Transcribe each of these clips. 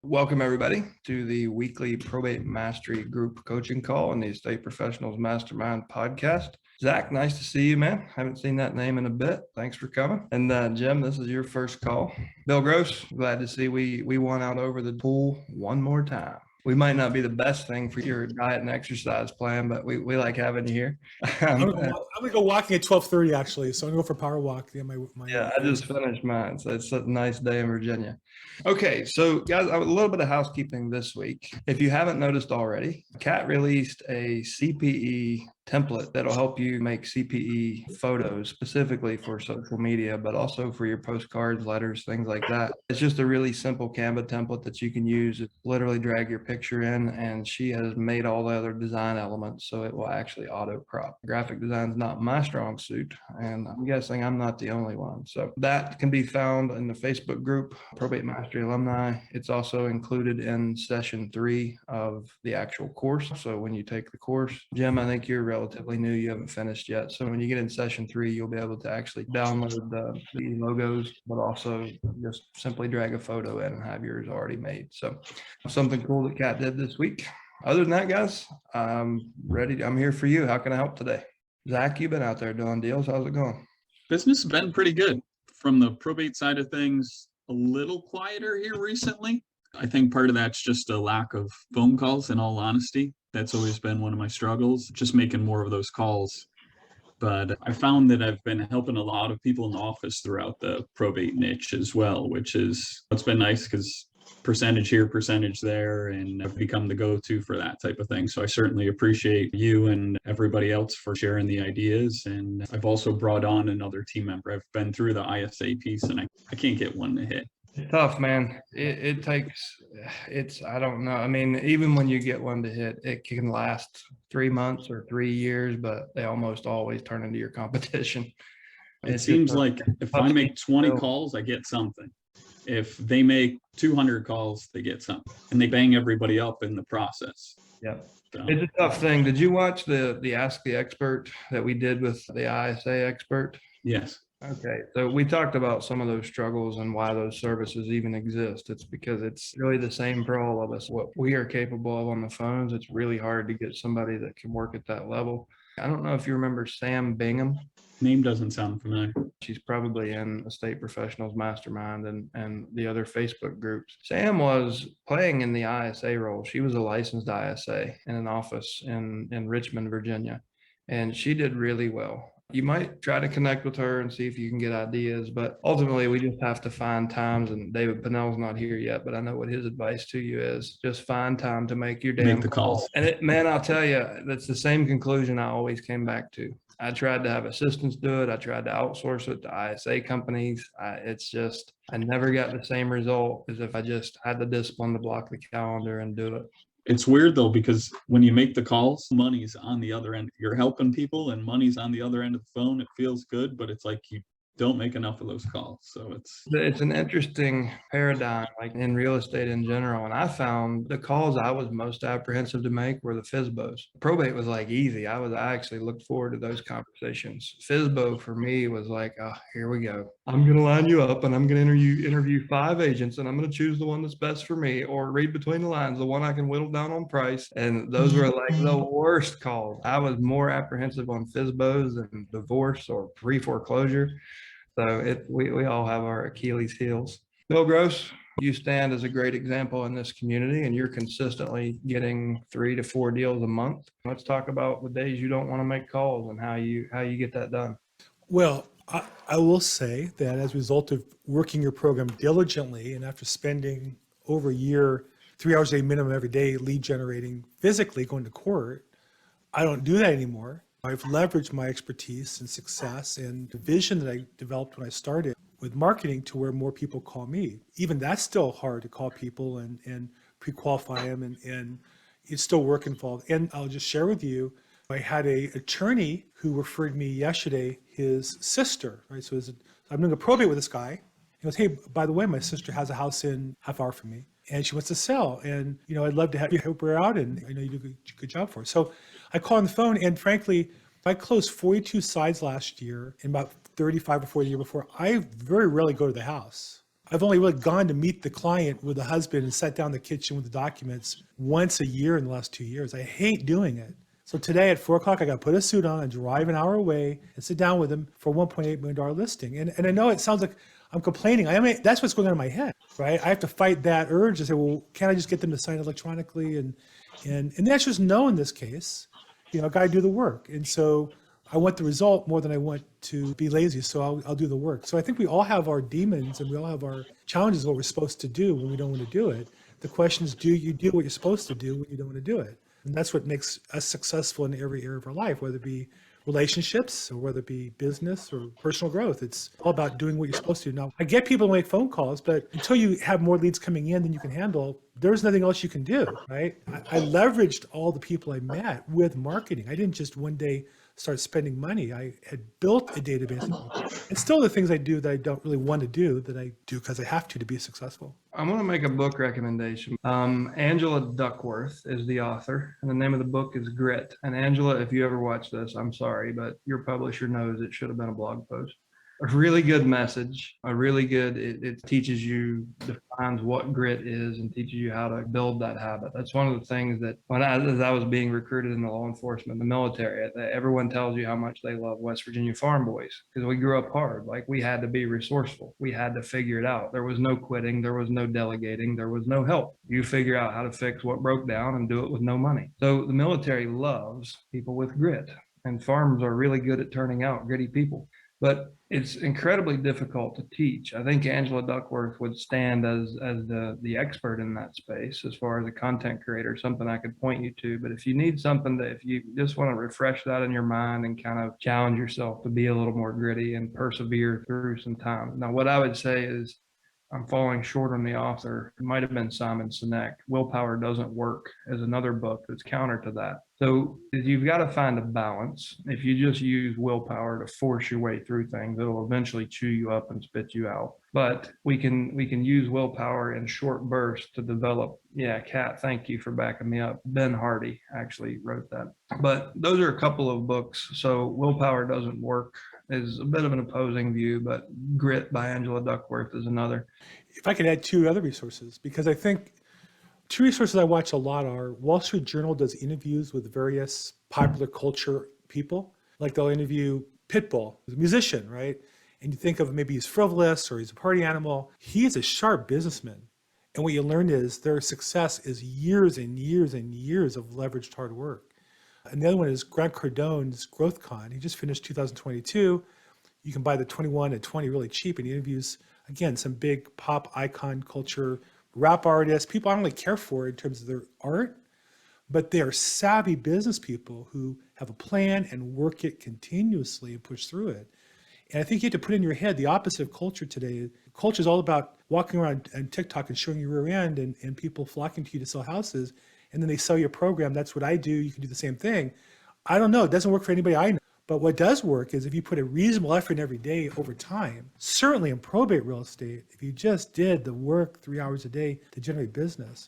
Welcome, everybody, to the weekly Probate Mastery group coaching call and the Estate Professionals Mastermind podcast. Zach, nice to see you, man. Haven't seen that name in a bit. Thanks for coming. And Jim, this is your first call. Bill Gross, glad to see we won out over the pool one more time. We might not be the best thing for your diet and exercise plan, but we like having you here. I'm gonna go walking at 12:30 actually, so I'm gonna go for a power walk. I just finished mine, so it's a nice day in Virginia. Okay, so guys, a little bit of housekeeping this week. If you haven't noticed already, Kat released a CPE template that'll help you make CPE photos specifically for social media, but also for your postcards, letters, things like that. It's just a really simple Canva template that you can use. It's literally drag your picture in, and she has made all the other design elements, so it will actually auto crop. Graphic design is not my strong suit, and I'm guessing I'm not the only one. So that can be found in the Facebook group, Probate Mastery Alumni. It's also included in session 3 of the actual course. So when you take the course, Jim, I think you're relatively new, you haven't finished yet. So when you get in session 3, you'll be able to actually download the logos, but also just simply drag a photo in and have yours already made. So something cool that Kat did this week. Other than that, guys, I'm ready. I'm here for you. How can I help today? Zach, you've been out there doing deals. How's it going? Business has been pretty good. From the probate side of things, a little quieter here recently. I think part of that's just a lack of phone calls, in all honesty. That's always been one of my struggles, just making more of those calls. But I found that I've been helping a lot of people in the office throughout the probate niche as well, which is, it's been nice because percentage here, percentage there, and I've become the go-to for that type of thing. So I certainly appreciate you and everybody else for sharing the ideas. And I've also brought on another team member. I've been through the ISA piece and I can't get one to hit. Tough, man. It takes, I don't know. I mean, even when you get one to hit, it can last 3 months or 3 years, but they almost always turn into your competition. It seems like if I make 20 calls, I get something. If they make 200 calls, they get something, and they bang everybody up in the process. Yeah. So it's a tough thing. Did you watch the Ask the Expert that we did with the ISA expert? Yes. Okay, so we talked about some of those struggles and why those services even exist. It's because it's really the same for all of us. What we are capable of on the phones, it's really hard to get somebody that can work at that level. I don't know if you remember Sam Bingham. Name doesn't sound familiar. She's probably in Estate Professionals Mastermind and the other Facebook groups. Sam was playing in the ISA role. She was a licensed ISA in an office in Richmond, Virginia, and she did really well. You might try to connect with her and see if you can get ideas, but ultimately we just have to find times, and David Pinnell's not here yet, but I know what his advice to you is. Just find time to make your damn calls. And man, I'll tell you, that's the same conclusion I always came back to. I tried to have assistants do it. I tried to outsource it to ISA companies. I never got the same result as if I just had the discipline to block the calendar and do it. It's weird though, because when you make the calls, money's on the other end. You're helping people and money's on the other end of the phone. It feels good, but it's like you don't make enough of those calls. So it's an interesting paradigm, like in real estate in general. And I found the calls I was most apprehensive to make were the FSBOs. Probate was like easy. I actually looked forward to those conversations. FSBO for me was like, oh, here we go. I'm going to line you up and I'm going to interview 5 agents and I'm going to choose the one that's best for me, or read between the lines, the one I can whittle down on price. And those were like the worst calls. I was more apprehensive on FSBOs than divorce or pre-foreclosure. So we all have our Achilles heels. Bill Gross, you stand as a great example in this community, and you're consistently getting 3 to 4 deals a month. Let's talk about the days you don't want to make calls and how you get that done. Well, I will say that as a result of working your program diligently, and after spending over a year, 3 hours a day minimum every day lead generating physically, going to court, I don't do that anymore. I've leveraged my expertise and success and the vision that I developed when I started with marketing to where more people call me. Even that's still hard to call people and pre-qualify them, and it's still work involved. And I'll just share with you, I had an attorney who referred me yesterday, his sister, right? So I'm doing a probate with this guy. He goes, hey, by the way, my sister has a house in half hour from me and she wants to sell. And, I'd love to have you help her out. And I know you do a good job for her. So I call on the phone, and frankly, I closed 42 sides last year and about 35 or 40 the year before. I very rarely go to the house. I've only really gone to meet the client with the husband and sat down in the kitchen with the documents once a year in the last 2 years. I hate doing it. So today at 4 o'clock, I got to put a suit on and drive an hour away and sit down with him for a $1.8 million listing. And I know it sounds like I'm complaining. That's what's going on in my head, right? I have to fight that urge to say, well, can't I just get them to sign electronically? And the answer is no in this case. I got to do the work. And so I want the result more than I want to be lazy. So I'll do the work. So I think we all have our demons and we all have our challenges, what we're supposed to do when we don't want to do it. The question is, do you do what you're supposed to do when you don't want to do it? And that's what makes us successful in every area of our life, whether it be relationships or whether it be business or personal growth. It's all about doing what you're supposed to do. Now, I get people to make phone calls, but until you have more leads coming in than you can handle, there's nothing else you can do, right? I leveraged all the people I met with marketing. I didn't just one day start spending money. I had built a database. And still the things I do that I don't really want to do, that I do because I have to be successful. I want to make a book recommendation. Angela Duckworth is the author, and the name of the book is Grit. And Angela, if you ever watch this, I'm sorry, but your publisher knows it should have been a blog post. A really good message, it teaches you, defines what grit is and teaches you how to build that habit. That's one of the things that as I was being recruited in the law enforcement, the military, everyone tells you how much they love West Virginia farm boys because we grew up hard. Like we had to be resourceful. We had to figure it out. There was no quitting. There was no delegating. There was no help. You figure out how to fix what broke down and do it with no money. So the military loves people with grit, and farms are really good at turning out gritty people. But it's incredibly difficult to teach. I think Angela Duckworth would stand as the expert in that space as far as a content creator, something I could point you to. But if you need something if you just want to refresh that in your mind and kind of challenge yourself to be a little more gritty and persevere through some time. Now, what I would say is I'm falling short on the author. It might have been Simon Sinek. Willpower Doesn't Work is another book that's counter to that. So you've got to find a balance. If you just use willpower to force your way through things, it'll eventually chew you up and spit you out. But we can use willpower in short bursts to develop. Yeah, Kat, thank you for backing me up. Ben Hardy actually wrote that. But those are a couple of books. So Willpower Doesn't Work is a bit of an opposing view, but Grit by Angela Duckworth is another. If I could add 2 other resources, because I think 2 resources I watch a lot are Wall Street Journal does interviews with various popular culture people. Like they'll interview Pitbull, who's a musician, right? And you think of maybe he's frivolous or he's a party animal. He is a sharp businessman. And what you learn is their success is years and years and years of leveraged hard work. And the other one is Grant Cardone's Growth Con. He just finished 2022. You can buy the 21 at 20 really cheap, and he interviews, again, some big pop icon culture, rap artists, people I don't really care for in terms of their art, but they are savvy business people who have a plan and work it continuously and push through it. And I think you have to put in your head the opposite of culture today. Culture is all about walking around on TikTok and showing your rear end and people flocking to you to sell houses. And then they sell your program. That's what I do. You can do the same thing. I don't know. It doesn't work for anybody I know. But what does work is if you put a reasonable effort in every day over time, certainly in probate real estate, if you just did the work 3 hours a day to generate business,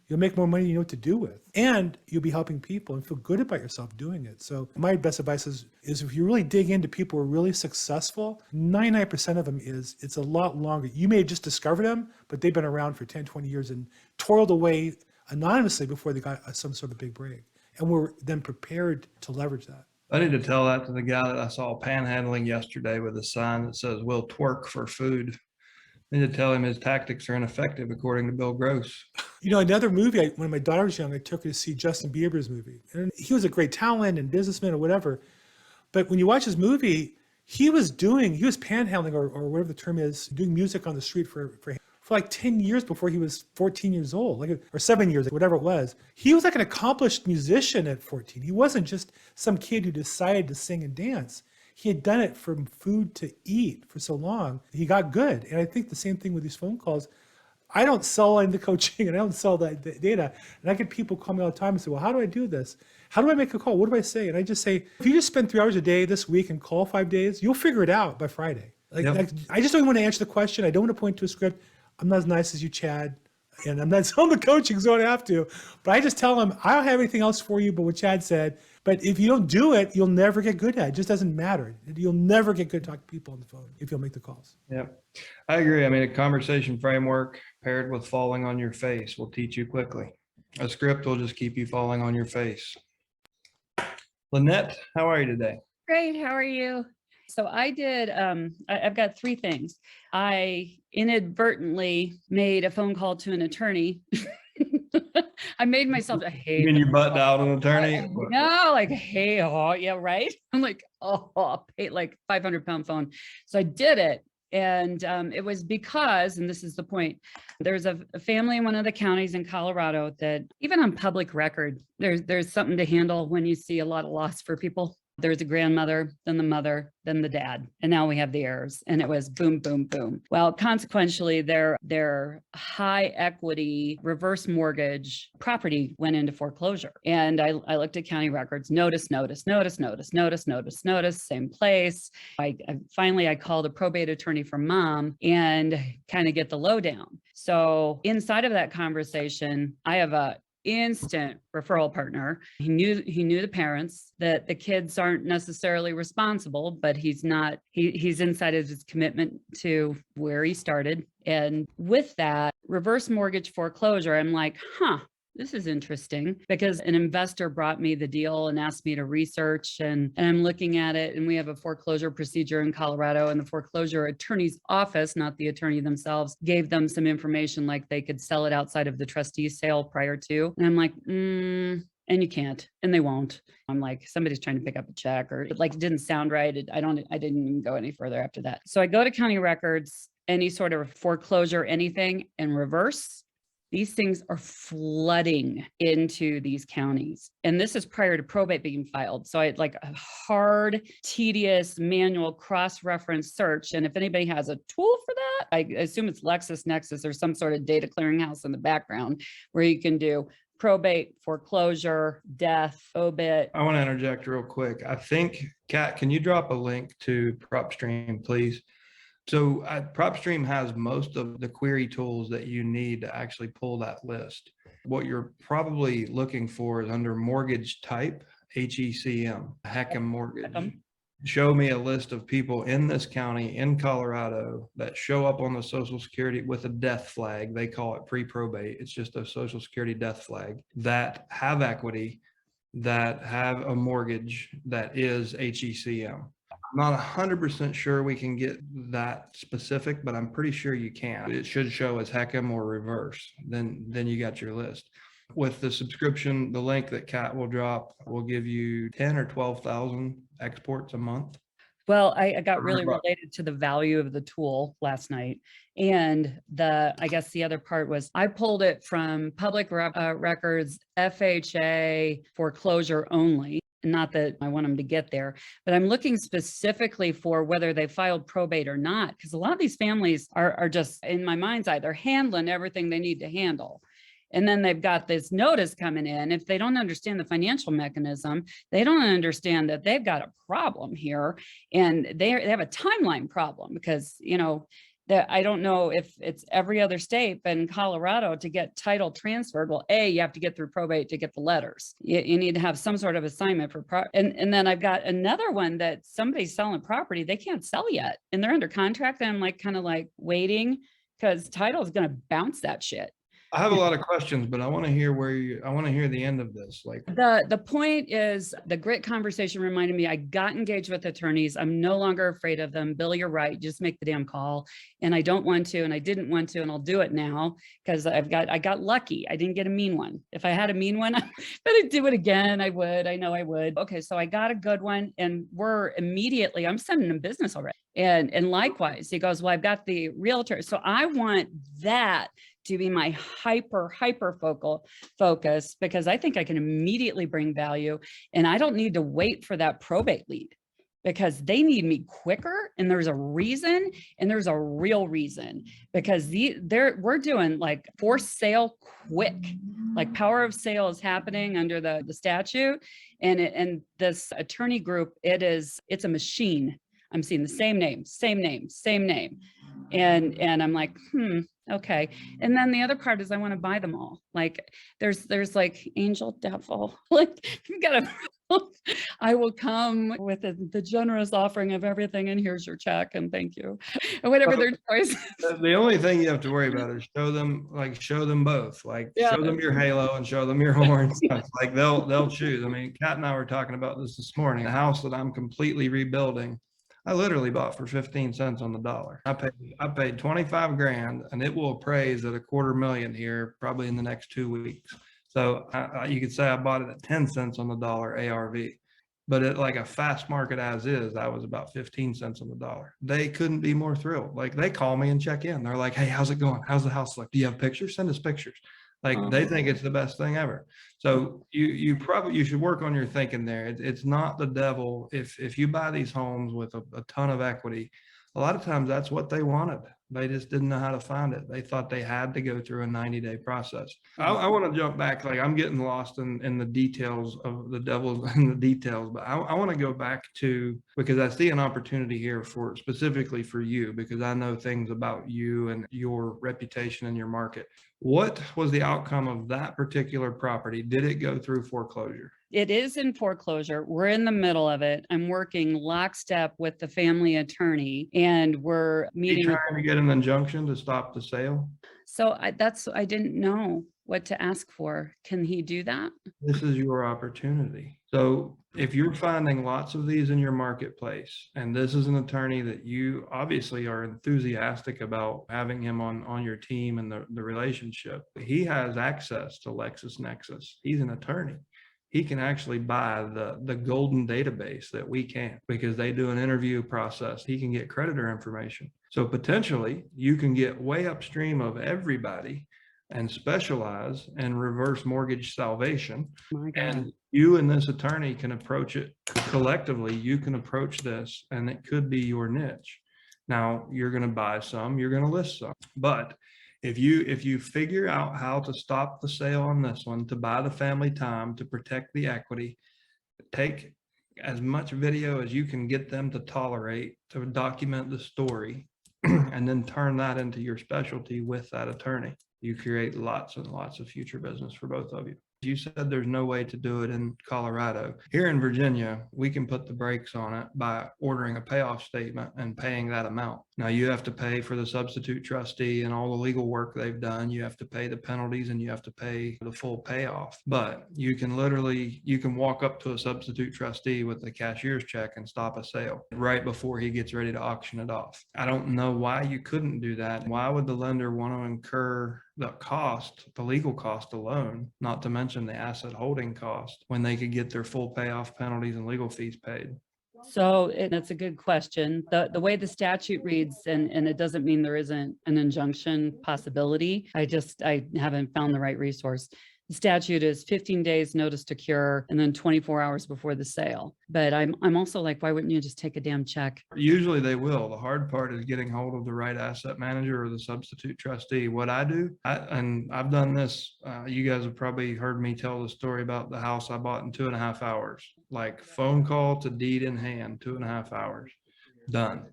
you'll make more money you know what to do with. And you'll be helping people and feel good about yourself doing it. So my best advice is if you really dig into people who are really successful, 99% of them it's a lot longer. You may have just discovered them, but they've been around for 10, 20 years and toiled away anonymously before they got some sort of big break. And we're then prepared to leverage that. I need to tell that to the guy that I saw panhandling yesterday with a sign that says, "We'll twerk for food." I need to tell him his tactics are ineffective, according to Bill Gross. You know, another movie, when my daughter was young, I took her to see Justin Bieber's movie. And he was a great talent and businessman or whatever. But when you watch his movie, he was panhandling or whatever the term is, doing music on the street for like 10 years before he was 14 years old, or 7 years, whatever it was. He was like an accomplished musician at 14. He wasn't just some kid who decided to sing and dance. He had done it from food to eat for so long. He got good. And I think the same thing with these phone calls. I don't sell into coaching and I don't sell that data. And I get people call me all the time and say, well, how do I do this? How do I make a call? What do I say? And I just say, if you just spend 3 hours a day this week and call 5 days, you'll figure it out by Friday. I just don't want to answer the question. I don't want to point to a script. I'm not as nice as you, Chad. And I'm not selling the coaching, so I don't have to. But I just tell them, I don't have anything else for you but what Chad said. But if you don't do it, you'll never get good at it. It just doesn't matter. You'll never get good at talking to people on the phone if you'll make the calls. Yep. I agree. I mean, a conversation framework paired with falling on your face will teach you quickly. A script will just keep you falling on your face. Lynette, how are you today? Great. How are you? So I did, I've got three things. I inadvertently made a phone call to an attorney. I made myself a You mean you butted out an attorney? No, like, hey, oh, yeah, right. I'm like, oh, I'll pay like 500-pound phone. So I did it. And it was because, and this is the point, there's a family in one of the counties in Colorado that even on public record, there's something to handle when you see a lot of loss for people. There's a grandmother, then the mother, then the dad, and now we have the heirs. And it was boom, boom, boom. Well, consequentially, their high equity reverse mortgage property went into foreclosure. And I looked at county records, notice, same place. I called a probate attorney for mom and kind of get the lowdown. So inside of that conversation, I have a instant referral partner. He knew the parents, that the kids aren't necessarily responsible, but he's inside of his commitment to where he started. And with that reverse mortgage foreclosure, I'm like, this is interesting, because an investor brought me the deal and asked me to research, and I'm looking at it, and we have a foreclosure procedure in Colorado, and the foreclosure attorney's office, not the attorney themselves, gave them some information like they could sell it outside of the trustee's sale prior to. And I'm like, and you can't, and they won't. I'm like, somebody's trying to pick up a check, or it didn't sound right. I didn't even go any further after that. So I go to county records, any sort of foreclosure, anything in reverse. These things are flooding into these counties. And this is prior to probate being filed. So I had like a hard, tedious, manual cross-reference search. And if anybody has a tool for that, I assume it's LexisNexis or some sort of data clearinghouse in the background where you can do probate, foreclosure, death, obit. I want to interject real quick. I think, Kat, can you drop a link to Propstream, please? So Propstream has most of the query tools that you need to actually pull that list. What you're probably looking for is under mortgage type, HECM, HECM mortgage. Show me a list of people in this county in Colorado that show up on the Social Security with a death flag. They call it pre-probate. It's just a Social Security death flag, that have equity, that have a mortgage that is HECM. I'm not 100% sure we can get that specific, but I'm pretty sure you can. It should show as HECM or reverse. Then you got your list. With the subscription, the link that Kat will drop will give you 10 or 12,000 exports a month. Well, I got really related to the value of the tool last night. And I guess the other part was I pulled it from public records, FHA, foreclosure only. Not that I want them to get there, but I'm looking specifically for whether they filed probate or not, because a lot of these families are just, in my mind's eye, they're handling everything they need to handle. And then they've got this notice coming in. If they don't understand the financial mechanism, they don't understand that they've got a problem here, and they have a timeline problem, because, that I don't know if it's every other state, but in Colorado, to get title transferred, well, you have to get through probate to get the letters. You need to have some sort of assignment for and then I've got another one that somebody's selling property, they can't sell yet, and they're under contract. And I'm kind of waiting, because title is going to bounce that shit. I have a lot of questions, but I want to hear I want to hear the end of this. The point is, the grit conversation reminded me, I got engaged with attorneys. I'm no longer afraid of them. Bill, you're right. Just make the damn call. And I don't want to, and I didn't want to, and I'll do it now, because I got lucky. I didn't get a mean one. If I had a mean one, but I'd do it again. I would. I know I would. Okay. So I got a good one, and I'm sending him business already. And likewise, he goes, well, I've got the realtor. So I want that to be my hyper focus, because I think I can immediately bring value, and I don't need to wait for that probate lead, because they need me quicker. And there's a reason, and there's a real reason, because we're doing for sale quick, power of sale is happening under the statute. And this attorney group, it's a machine. I'm seeing the same name. And I'm like, okay. And then the other part is I want to buy them all. There's angel devil. You gotta I will come with the generous offering of everything, and here's your check, and thank you, and whatever their choice. The only thing you have to worry about is show them both, like Yeah. show them your halo and show them your horns. Like they'll choose. I mean, Kat and I were talking about this morning. The house that I'm completely rebuilding, I literally bought for 15 cents on the dollar. I paid 25 grand, and it will appraise at $250,000 here probably in the next 2 weeks. So you could say I bought it at 10 cents on the dollar ARV. But at like a fast market as is, I was about 15 cents on the dollar. They couldn't be more thrilled. Like they call me and check in. They're like, hey, how's it going? How's the house look? Do you have pictures? Send us pictures. Like they think it's the best thing ever. So you should work on your thinking there. It's not the devil. If you buy these homes with a ton of equity, a lot of times that's what they wanted. They just didn't know how to find it. They thought they had to go through a 90-day process. I want to jump back. Like I'm getting lost in the details of the devil's in the details, but I want to go back to, because I see an opportunity here for specifically for you, because I know things about you and your reputation in your market. What was the outcome of that particular property? Did it go through foreclosure? It is in foreclosure. We're in the middle of it. I'm working lockstep with the family attorney, and we're meeting. Trying to get an injunction to stop the sale? So I didn't know what to ask for. Can he do that? This is your opportunity. So if you're finding lots of these in your marketplace, and this is an attorney that you obviously are enthusiastic about having him on your team and the relationship, he has access to LexisNexis. He's an attorney. He can actually buy the golden database that we can't, because they do an interview process. He can get creditor information. So potentially you can get way upstream of everybody and specialize in reverse mortgage salvation. My God. And you and this attorney can approach it collectively. You can approach this, and it could be your niche. Now you're going to buy some, you're going to list some, but if you figure out how to stop the sale on this one, to buy the family time, to protect the equity, take as much video as you can get them to tolerate, to document the story, and then turn that into your specialty with that attorney, you create lots and lots of future business for both of you. You said there's no way to do it in Colorado. Here in Virginia, we can put the brakes on it by ordering a payoff statement and paying that amount. Now you have to pay for the substitute trustee and all the legal work they've done. You have to pay the penalties and you have to pay the full payoff. But you can walk up to a substitute trustee with the cashier's check and stop a sale right before he gets ready to auction it off. I don't know why you couldn't do that. Why would the lender want to incur the legal cost alone, not to mention the asset holding cost, when they could get their full payoff, penalties and legal fees paid? So that's a good question. The way the statute reads, and it doesn't mean there isn't an injunction possibility. I haven't found the right resource. The statute is 15 days notice to cure and then 24 hours before the sale. But I'm also like, why wouldn't you just take a damn check? Usually they will. The hard part is getting hold of the right asset manager or the substitute trustee. What I do, and I've done this, you guys have probably heard me tell the story about the house I bought in 2.5 hours, like phone call to deed in hand, 2.5 hours, done.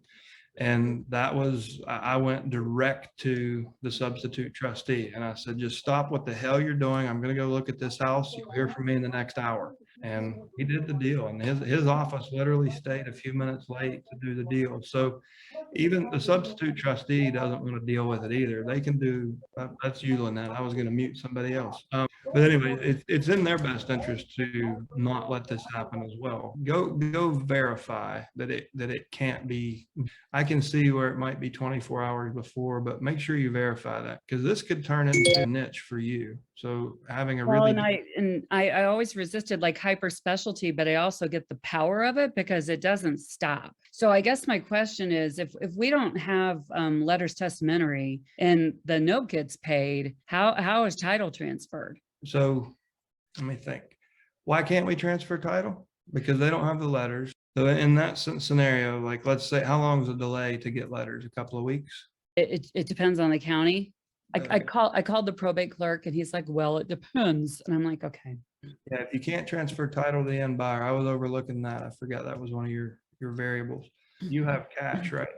And that was, I went direct to the substitute trustee and I said, just stop what the hell you're doing. I'm going to go look at this house. You'll hear from me in the next hour. And he did the deal, and his office literally stayed a few minutes late to do the deal. So even the substitute trustee doesn't want to deal with it either. They can do, that's you, Lynette. I was going to mute somebody else. But anyway, it's in their best interest to not let this happen as well. Go verify that it can't be. I can see where it might be 24 hours before, but make sure you verify that, because this could turn into a niche for you. So having a really, I always resisted like hyper specialty, but I also get the power of it because it doesn't stop. So I guess my question is, if we don't have letters testamentary and the note gets paid, how is title transferred? So let me think. Why can't we transfer title? Because they don't have the letters. So in that scenario, like let's say, how long is the delay to get letters? A couple of weeks? It depends on the county. I called the probate clerk and he's like, well, it depends. And I'm like, okay. Yeah, if you can't transfer title to the end buyer, I was overlooking that. I forgot that was one of your variables. You have cash, right?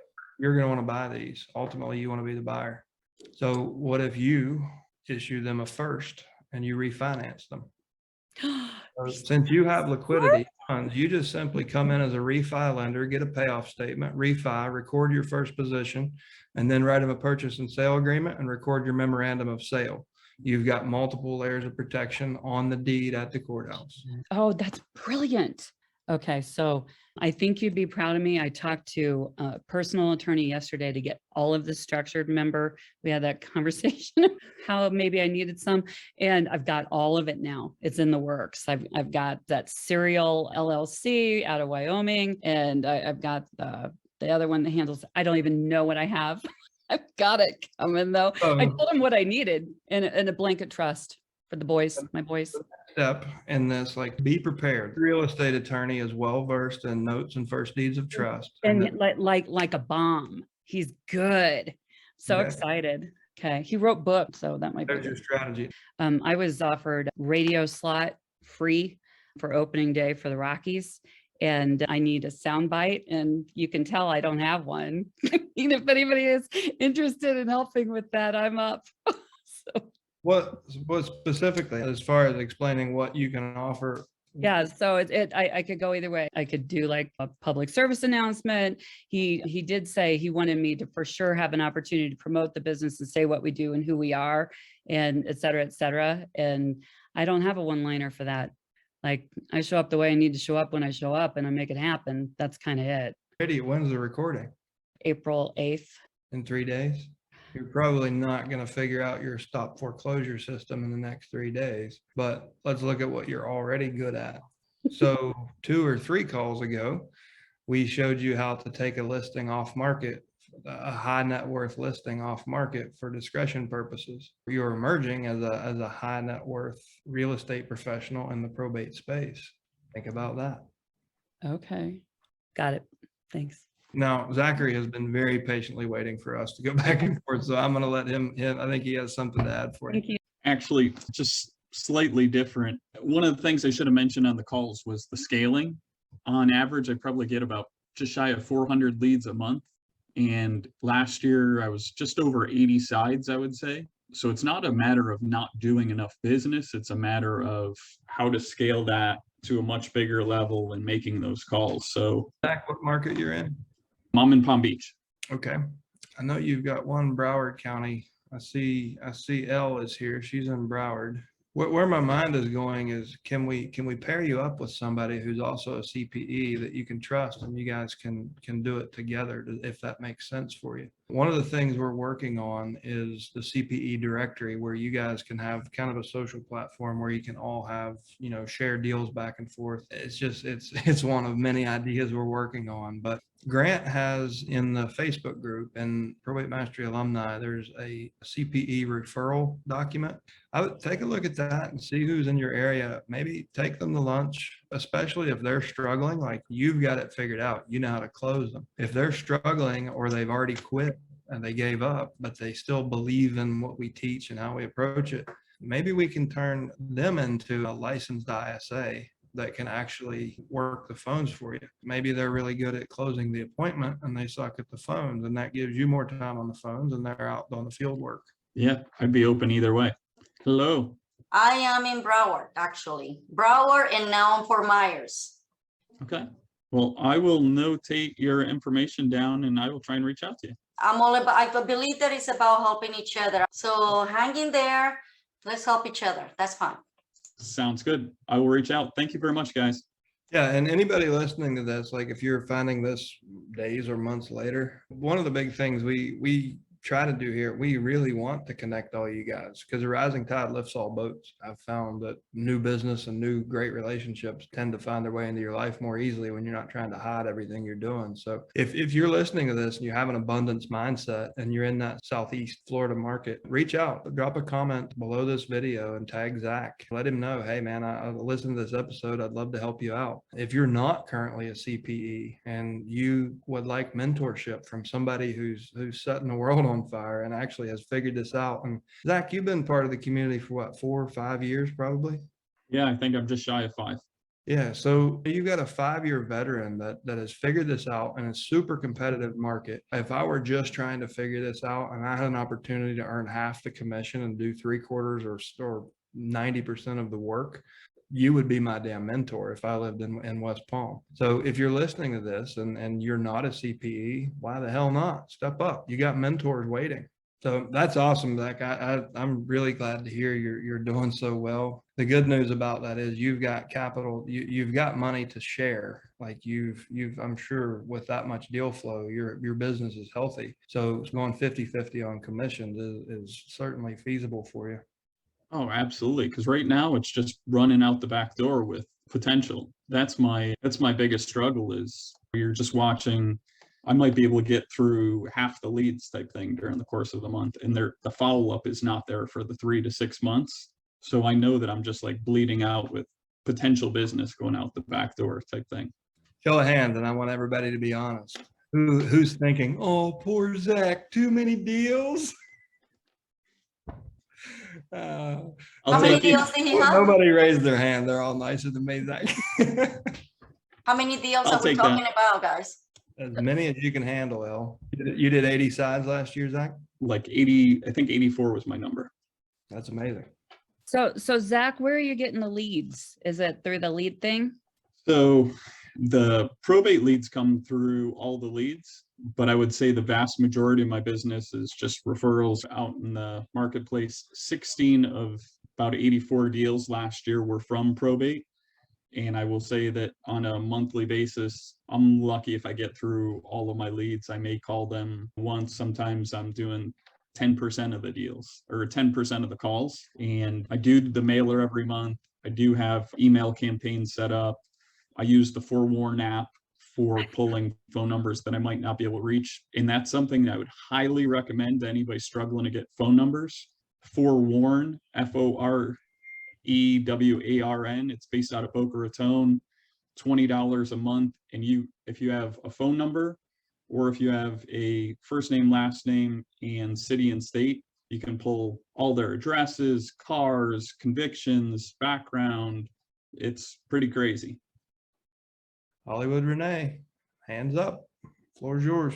You're going to want to buy these. Ultimately, you want to be the buyer. So what if you issue them a first and you refinance them? So since you have liquidity funds, you just simply come in as a refi lender, get a payoff statement, refi, record your first position, and then write them a purchase and sale agreement and record your memorandum of sale. You've got multiple layers of protection on the deed at the courthouse. Oh, that's brilliant. Okay, so I think you'd be proud of me. I talked to a personal attorney yesterday to get all of this structured. Remember, we had that conversation, how maybe I needed some, and I've got all of it now. It's in the works. I've got that Serial LLC out of Wyoming, and I've got the other one that handles, I don't even know what I have. I've got it coming though. I told him what I needed and a blanket trust for the boys, my boys. Step in this, like, be prepared. Real estate attorney is well versed in notes and first deeds of trust. And like a bomb. He's good. So excited. Okay. He wrote books, so that might be there's your good. strategy. I was offered radio slot free for opening day for the Rockies. And I need a sound bite, and you can tell I don't have one. Even if anybody is interested in helping with that, I'm up. So. What specifically, as far as explaining what you can offer? Yeah, so I could go either way. I could do like a public service announcement. He did say he wanted me to for sure have an opportunity to promote the business and say what we do and who we are, and et cetera, et cetera. And I don't have a one-liner for that. Like, I show up the way I need to show up when I show up, and I make it happen. That's kind of it. When's the recording? April 8th. In 3 days? You're probably not going to figure out your stop foreclosure system in the next 3 days, but let's look at what you're already good at. So 2 or 3 calls ago, we showed you how to take a listing off market, a high net worth listing off market for discretion purposes. You're emerging as a high net worth real estate professional in the probate space. Think about that. Okay. Got it. Thanks. Now, Zachary has been very patiently waiting for us to go back and forth, so I'm going to let him. I think he has something to add for you. Thank you. Actually, just slightly different. One of the things I should have mentioned on the calls was the scaling. On average, I probably get about just shy of 400 leads a month. And last year I was just over 80 sides, I would say. So it's not a matter of not doing enough business. It's a matter of how to scale that to a much bigger level and making those calls. So Zach, what market you're in? I'm in Palm Beach. Okay. I know you've got one Broward County. I see Elle is here. She's in Broward. Where my mind is going is, can we pair you up with somebody who's also a CPE that you can trust, and you guys can do it together, if that makes sense for you. One of the things we're working on is the CPE directory, where you guys can have kind of a social platform where you can all have, share deals back and forth. It's one of many ideas we're working on, but Grant has in the Facebook group and Probate Mastery alumni, there's a CPE referral document. I would take a look at that and see who's in your area. Maybe take them to lunch, especially if they're struggling. Like, you've got it figured out. You know how to close them. If they're struggling or they've already quit and they gave up, but they still believe in what we teach and how we approach it, maybe we can turn them into a licensed ISA that can actually work the phones for you. Maybe they're really good at closing the appointment and they suck at the phones, and that gives you more time on the phones and they're out on the field work. Yeah, I'd be open either way. Hello. I am in Broward, actually. Broward, and now I'm Fort Myers. Okay. Well, I will notate your information down and I will try and reach out to you. I believe that it's about helping each other. So hang in there. Let's help each other. That's fine. Sounds good. I will reach out. Thank you very much, guys. Yeah, and anybody listening to this, like, if you're finding this days or months later, one of the big things we try to do here, we really want to connect all you guys, because a rising tide lifts all boats. I've found that new business and new great relationships tend to find their way into your life more easily when you're not trying to hide everything you're doing. So if you're listening to this and you have an abundance mindset and you're in that Southeast Florida market, reach out, drop a comment below this video and tag Zach. Let him know, hey man, I listened to this episode. I'd love to help you out. If you're not currently a CPE and you would like mentorship from somebody who's setting the world on fire and actually has figured this out. And Zach, you've been part of the community for what, 4 or 5 years, probably? Yeah, I think I'm just shy of 5. Yeah. So you got a 5-year veteran that has figured this out in a super competitive market. If I were just trying to figure this out and I had an opportunity to earn half the commission and do 3/4 or 90% of the work, you would be my damn mentor if I lived in West Palm. So if you're listening to this and you're not a CPE, why the hell not? Step up. You got mentors waiting. So that's awesome, Zach. I'm really glad to hear you're doing so well. The good news about that is you've got capital, you've got money to share. Like I'm sure with that much deal flow, your business is healthy. So going 50-50 on commissions is certainly feasible for you. Oh, absolutely. Because right now it's just running out the back door with potential. That's my biggest struggle is you're just watching. I might be able to get through half the leads type thing during the course of the month. And the follow-up is not there for the 3 to 6 months. So I know that I'm just like bleeding out with potential business going out the back door type thing. Show of hands, and I want everybody to be honest. Who's thinking, oh, poor Zach, too many deals? How many deals did he have? Nobody raised their hand. They're all nicer than me, Zach. How many deals I'll are we take talking that. about, guys? As many as you can handle, El. You did 80 sides last year, Zach? Like 80, I think 84 was my number. That's amazing. So Zach, where are you getting the leads? Is it through the lead thing? So the probate leads come through all the leads, but I would say the vast majority of my business is just referrals out in the marketplace. 16 of about 84 deals last year were from probate. And I will say that on a monthly basis, I'm lucky if I get through all of my leads. I may call them once. Sometimes I'm doing 10% of the deals or 10% of the calls. And I do the mailer every month. I do have email campaigns set up. I use the Forewarn app for pulling phone numbers that I might not be able to reach. And that's something that I would highly recommend to anybody struggling to get phone numbers. Forewarn, Forewarn. It's based out of Boca Raton, $20 a month. And if you have a phone number or if you have a first name, last name, and city and state, you can pull all their addresses, cars, convictions, background. It's pretty crazy. Hollywood Renee, hands up. Floor's yours.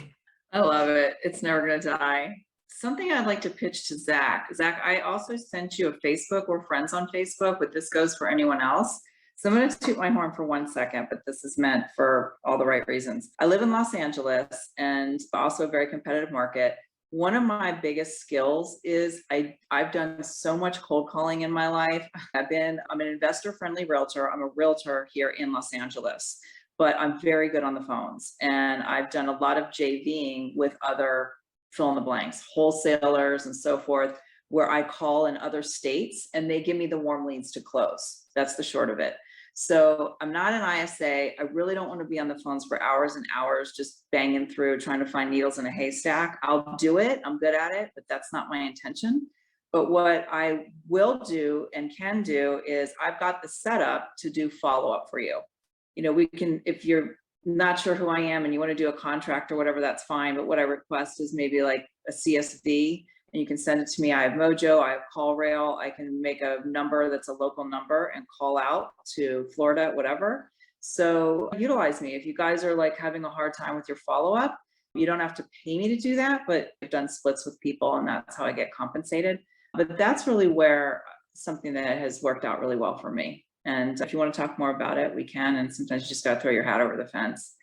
I love it. It's never going to die. Something I'd like to pitch to Zach. Zach, I also sent you a Facebook. We're friends on Facebook, but this goes for anyone else. So I'm going to toot my horn for 1 second, but this is meant for all the right reasons. I live in Los Angeles and also a very competitive market. One of my biggest skills is I've done so much cold calling in my life. I'm an investor-friendly realtor. I'm a realtor here in Los Angeles, but I'm very good on the phones. And I've done a lot of JVing with other fill in the blanks, wholesalers and so forth, where I call in other states and they give me the warm leads to close. That's the short of it. So I'm not an ISA. I really don't want to be on the phones for hours and hours, just banging through, trying to find needles in a haystack. I'll do it. I'm good at it, but that's not my intention. But what I will do and can do is I've got the setup to do follow-up for you. You know, we can, if you're not sure who I am and you want to do a contract or whatever, that's fine. But what I request is maybe like a CSV and you can send it to me. I have Mojo, I have CallRail. I can make a number that's a local number and call out to Florida, whatever. So utilize me. If you guys are like having a hard time with your follow-up, you don't have to pay me to do that, but I've done splits with people and that's how I get compensated. But that's really where something that has worked out really well for me. And if you want to talk more about it, we can. And sometimes you just got to throw your hat over the fence.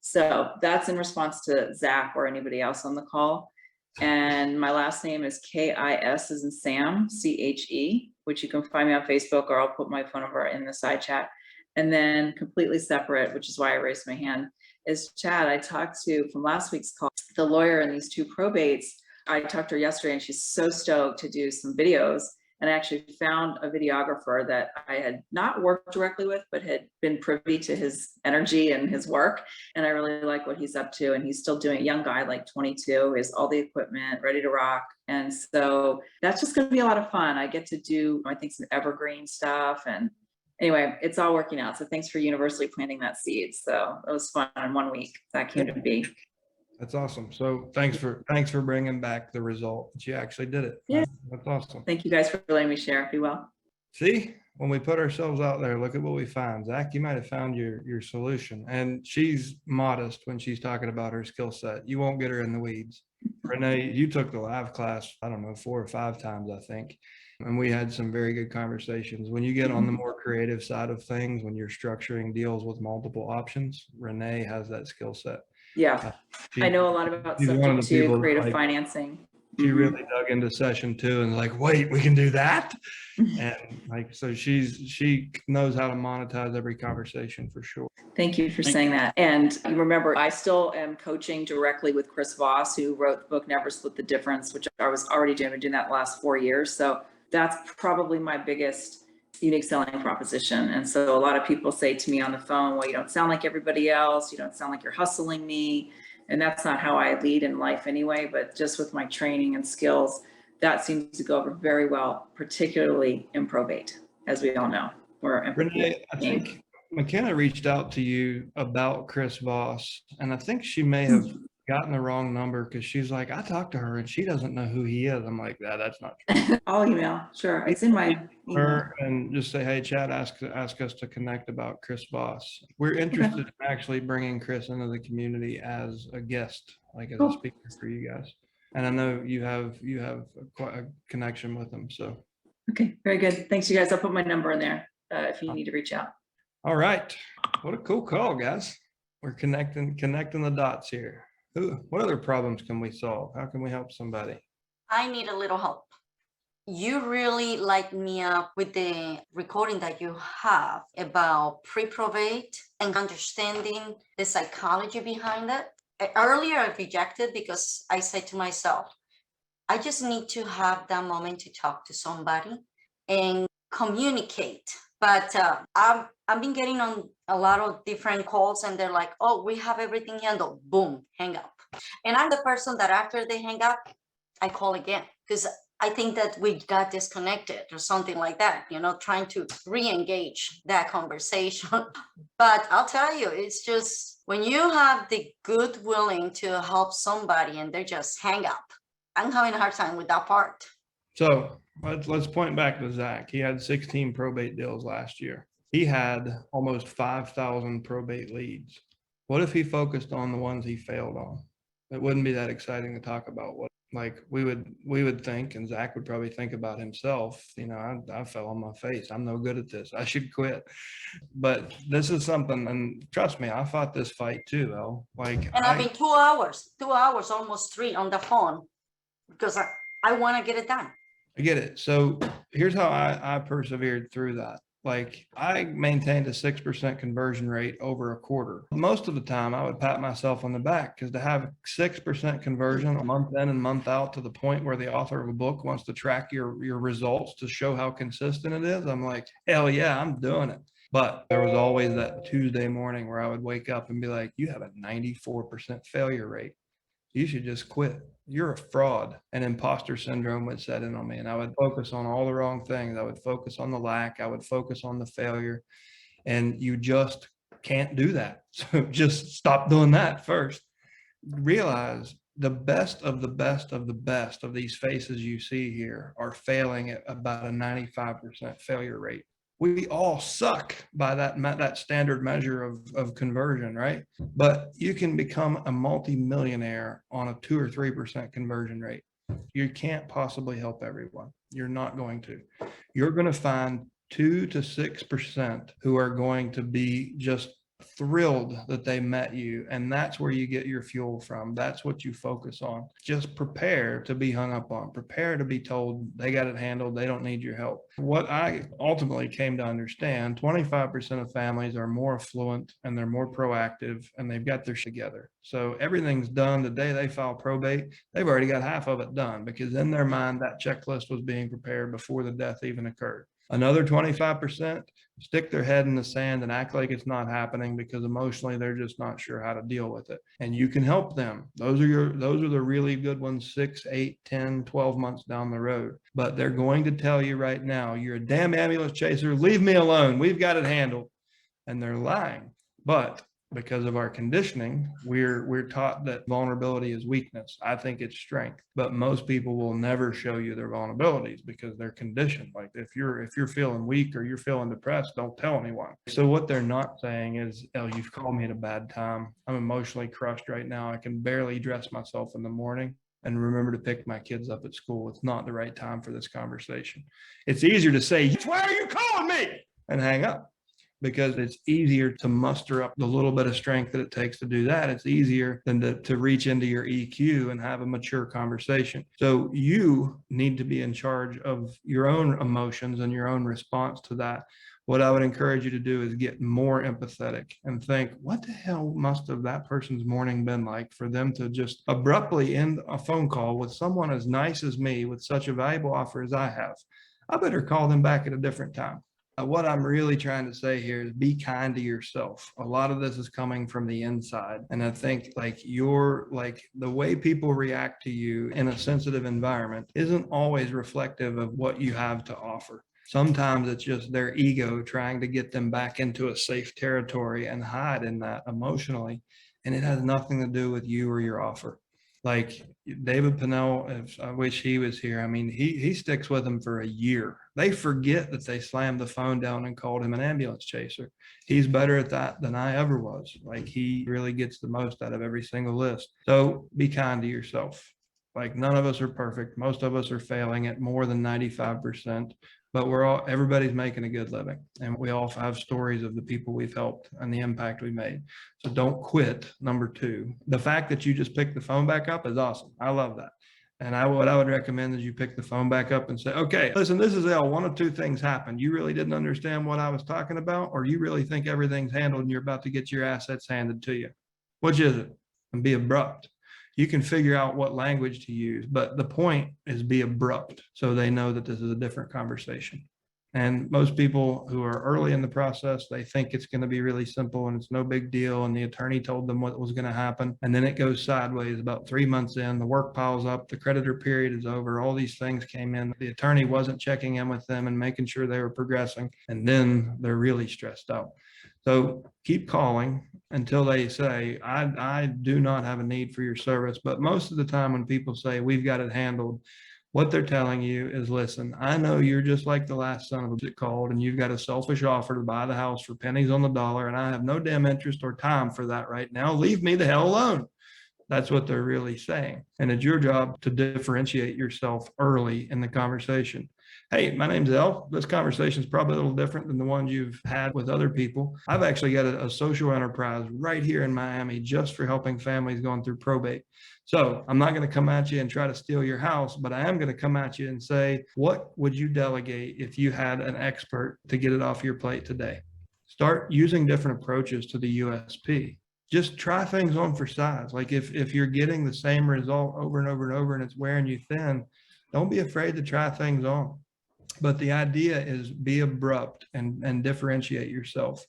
So that's in response to Zach or anybody else on the call. And my last name is KIS as in Sam, CHE, which you can find me on Facebook, or I'll put my phone number in the side chat. And then completely separate, which is why I raised my hand, is Chad. I talked to, from last week's call, the lawyer in these 2 probates. I talked to her yesterday and she's so stoked to do some videos. And I actually found a videographer that I had not worked directly with, but had been privy to his energy and his work. And I really like what he's up to. And he's still doing, a young guy, like 22, has all the equipment, ready to rock. And so that's just going to be a lot of fun. I get to do, I think, some evergreen stuff. And anyway, it's all working out. So thanks for universally planting that seed. So it was fun in 1 week. That came to be. That's awesome. So thanks for bringing back the result. You actually did it. Yeah. That's awesome. Thank you guys for letting me share. Be well. See, when we put ourselves out there, look at what we find. Zach, you might have found your solution. And she's modest when she's talking about her skill set. You won't get her in the weeds. Renee, you took the live class, I don't know, 4 or 5 times, I think. And we had some very good conversations. When you get on the more creative side of things, when you're structuring deals with multiple options, Renee has that skill set. Yeah, She- I know a lot about she's one of subject the people to that, creative like, financing. She Mhm. really dug into session 2 and like, wait, we can do that. And like, so she knows how to monetize every conversation for sure. Thank you for saying that. And remember, I still am coaching directly with Chris Voss, who wrote the book Never Split the Difference, which I was already doing. I've been doing that the last 4 years. So that's probably my biggest unique selling proposition. And so a lot of people say to me on the phone, well, you don't sound like everybody else. You don't sound like you're hustling me. And that's not how I lead in life anyway, but just with my training and skills, that seems to go over very well, particularly in probate, as we all know. Renee, I think McKenna reached out to you about Chris Voss, and I think she may have gotten the wrong number because she's like, I talked to her and she doesn't know who he is. I'm like, that's not true. I'll email. Sure. It's in my email. Her and just say, hey, Chad, ask us to connect about Chris Voss. We're interested in actually bringing Chris into the community as a guest, like as a speaker for you guys. And I know you have quite a connection with him. So. Okay, very good. Thanks, you guys. I'll put my number in there if you need to reach out. All right. What a cool call, guys. We're connecting the dots here. What other problems can we solve? How can we help somebody? I need a little help. You really light me up with the recording that you have about pre-probate and understanding the psychology behind it. Earlier, I rejected because I said to myself, I just need to have that moment to talk to somebody and communicate. But I've been getting on a lot of different calls and they're like, oh, we have everything handled. Boom, hang up. And I'm the person that after they hang up, I call again because I think that we got disconnected or something like that, trying to re-engage that conversation. But I'll tell you, it's just when you have the good willing to help somebody and they just hang up, I'm having a hard time with that part. So let's point back to Zach. He had 16 probate deals last year. He had almost 5,000 probate leads. What if he focused on the ones he failed on? It wouldn't be that exciting to talk about. What like we would think, and Zach would probably think about himself, I fell on my face. I'm no good at this. I should quit. But this is something, and trust me, I fought this fight too, El. And I've been 2 hours, almost 3 on the phone because I want to get it done. I get it. So here's how I persevered through that. Like I maintained a 6% conversion rate over a quarter. Most of the time I would pat myself on the back because to have 6% conversion a month in and month out to the point where the author of a book wants to track your results to show how consistent it is. I'm like, hell yeah, I'm doing it. But there was always that Tuesday morning where I would wake up and be like, you have a 94% failure rate. You should just quit. You're a fraud. And imposter syndrome would set in on me. And I would focus on all the wrong things. I would focus on the lack. I would focus on the failure. And you just can't do that. So just stop doing that first. Realize the best of the best of the best of these faces you see here are failing at about a 95% failure rate. We all suck by that standard measure of conversion, right? But you can become a multi-millionaire on a 2 or 3% conversion rate. You can't possibly help everyone. You're not going to. You're going to find 2 to 6% who are going to be just thrilled that they met you. And that's where you get your fuel from. That's what you focus on. Just prepare to be hung up on. Prepare to be told they got it handled. They don't need your help. What I ultimately came to understand, 25% of families are more affluent and they're more proactive and they've got their shit together. So everything's done the day they file probate. They've already got half of it done because in their mind, that checklist was being prepared before the death even occurred. Another 25% stick their head in the sand and act like it's not happening because emotionally they're just not sure how to deal with it. And you can help them. Those are the really good ones 6, 8, 10, 12 months down the road. But they're going to tell you right now, you're a damn ambulance chaser. Leave me alone. We've got it handled. And they're lying. But because of our conditioning, we're taught that vulnerability is weakness. I think it's strength, but most people will never show you their vulnerabilities because they're conditioned. Like if you're feeling weak or you're feeling depressed, don't tell anyone. So what they're not saying is, oh, you've called me at a bad time. I'm emotionally crushed right now. I can barely dress myself in the morning. and remember to pick my kids up at school. It's not the right time for this conversation. It's easier to say, why are you calling me? And hang up, because it's easier to muster up the little bit of strength that it takes to do that. It's easier than to reach into your EQ and have a mature conversation. So you need to be in charge of your own emotions and your own response to that. What I would encourage you to do is get more empathetic and think, what the hell must have that person's morning been like for them to just abruptly end a phone call with someone as nice as me with such a valuable offer as I have? I better call them back at a different time. What I'm really trying to say here is be kind to yourself. A lot of this is coming from the inside. And I think the way people react to you in a sensitive environment isn't always reflective of what you have to offer. Sometimes it's just their ego trying to get them back into a safe territory and hide in that emotionally. And it has nothing to do with you or your offer. Like David Pinnell, I wish he was here. I mean, he sticks with them for a year. They forget that they slammed the phone down and called him an ambulance chaser. He's better at that than I ever was. Like, he really gets the most out of every single list. So be kind to yourself. Like, none of us are perfect. Most of us are failing at more than 95%. But everybody's making a good living, and we all have stories of the people we've helped and the impact we made. So don't quit. Number two, the fact that you just picked the phone back up is awesome. I love that. And what I would recommend is you pick the phone back up and say, okay, listen, this is L. One of two things happened. You really didn't understand what I was talking about, or you really think everything's handled and you're about to get your assets handed to you. Which is it? And be abrupt. You can figure out what language to use, but the point is be abrupt so they know that this is a different conversation. And most people who are early in the process, they think it's going to be really simple and it's no big deal. And the attorney told them what was going to happen. And then it goes sideways. About 3 months in, the work piles up, the creditor period is over. All these things came in. The attorney wasn't checking in with them and making sure they were progressing. And then they're really stressed out. So keep calling until they say, I do not have a need for your service. But most of the time when people say we've got it handled, what they're telling you is, listen, I know you're just like the last son of a bitch called and you've got a selfish offer to buy the house for pennies on the dollar, and I have no damn interest or time for that right now. Leave me the hell alone. That's what they're really saying. And it's your job to differentiate yourself early in the conversation. Hey, my name's El. This conversation is probably a little different than the ones you've had with other people. I've actually got a social enterprise right here in Miami just for helping families going through probate. So I'm not going to come at you and try to steal your house, but I am going to come at you and say, what would you delegate if you had an expert to get it off your plate today? Start using different approaches to the USP. Just try things on for size. Like if you're getting the same result over and over and over and it's wearing you thin, don't be afraid to try things on. But the idea is be abrupt and differentiate yourself.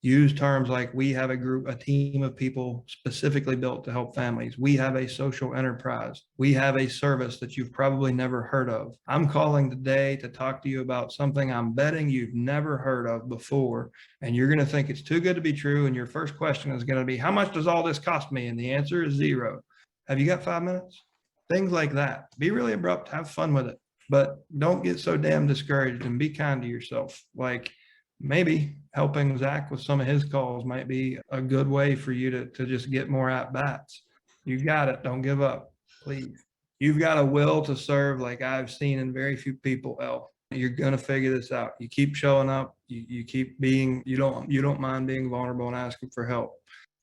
Use terms like, we have a team of people specifically built to help families. We have a social enterprise. We have a service that you've probably never heard of. I'm calling today to talk to you about something I'm betting you've never heard of before. And you're going to think it's too good to be true. And your first question is going to be, how much does all this cost me? And the answer is 0. Have you got 5 minutes? Things like that. Be really abrupt. Have fun with it. But don't get so damn discouraged, and be kind to yourself. Like, maybe helping Zach with some of his calls might be a good way for you to just get more at bats. You got it. Don't give up, please. You've got a will to serve like I've seen in very few people else. You're going to figure this out. You keep showing up. You keep being, you don't mind being vulnerable and asking for help.